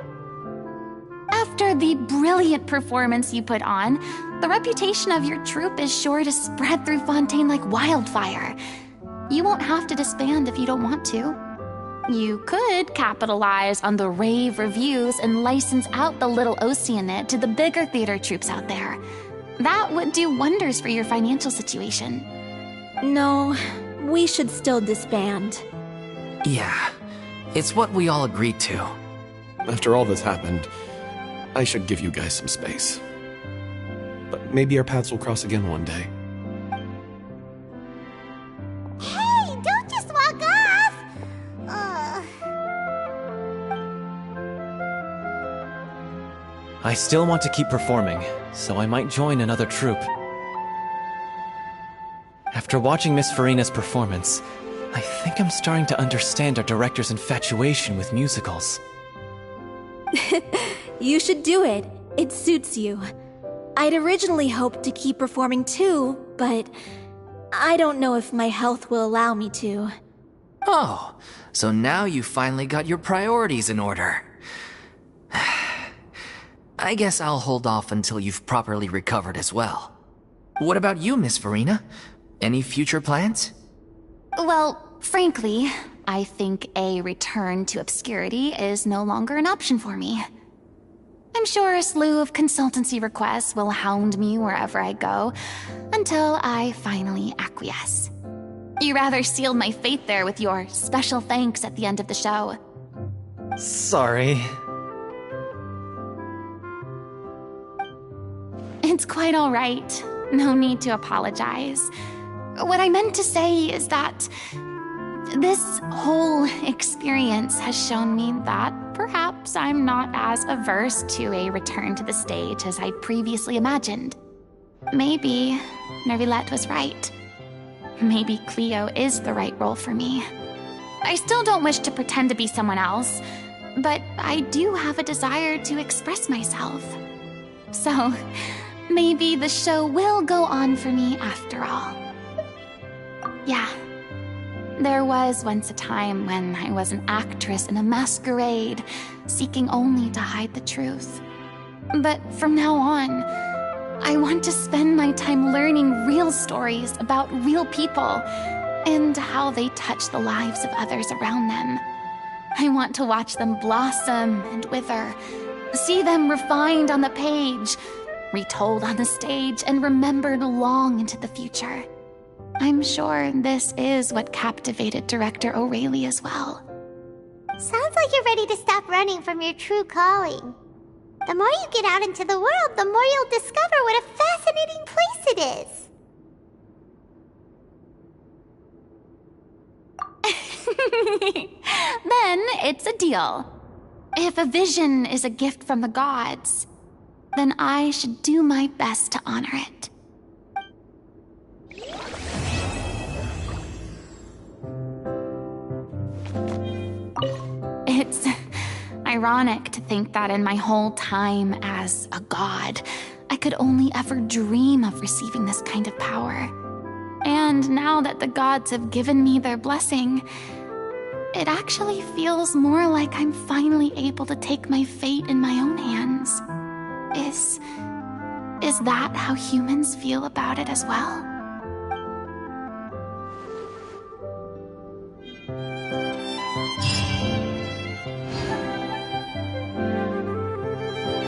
After the brilliant performance you put on, the reputation of your troupe is sure to spread through Fontaine like wildfire. You won't have to disband if you don't want to. You could capitalize on the rave reviews and license out the Little Oceanid to the bigger theater troupes out there. That would do wonders for your financial situation. No, we should still disband. Yeah, it's what we all agreed to. After all that's happened, I should give you guys some space. But maybe our paths will cross again one day. Hey, don't just walk off! I still want to keep performing, so I might join another troupe. After watching Miss Furina's performance, I think I'm starting to understand our director's infatuation with musicals. You should do it. It suits you. I'd originally hoped to keep performing too, but I don't know if my health will allow me to. Oh, so now you finally got your priorities in order. I guess I'll hold off until you've properly recovered as well. What about you, Miss Furina? Any future plans? Well, frankly, I think a return to obscurity is no longer an option for me. I'm sure a slew of consultancy requests will hound me wherever I go, until I finally acquiesce. You rather sealed my fate there with your special thanks at the end of the show. Sorry. It's quite all right. No need to apologize. What I meant to say is that this whole experience has shown me that perhaps I'm not as averse to a return to the stage as I'd previously imagined. Maybe Nervillette was right. Maybe Cleo is the right role for me. I still don't wish to pretend to be someone else, but I do have a desire to express myself. So, maybe the show will go on for me after all. Yeah. There was once a time when I was an actress in a masquerade, seeking only to hide the truth. But from now on, I want to spend my time learning real stories about real people and how they touch the lives of others around them. I want to watch them blossom and wither, see them refined on the page, retold on the stage, and remembered long into the future. I'm sure this is what captivated director O'Reilly as well. Sounds like you're ready to stop running from your true calling. The more you get out into the world, the more you'll discover what a fascinating place it is. Then it's a deal. If a vision is a gift from the gods, then I should do my best to honor it. It's ironic to think that in my whole time as a god, I could only ever dream of receiving this kind of power. And now that the gods have given me their blessing, it actually feels more like I'm finally able to take my fate in my own hands. Is that how humans feel about it as well?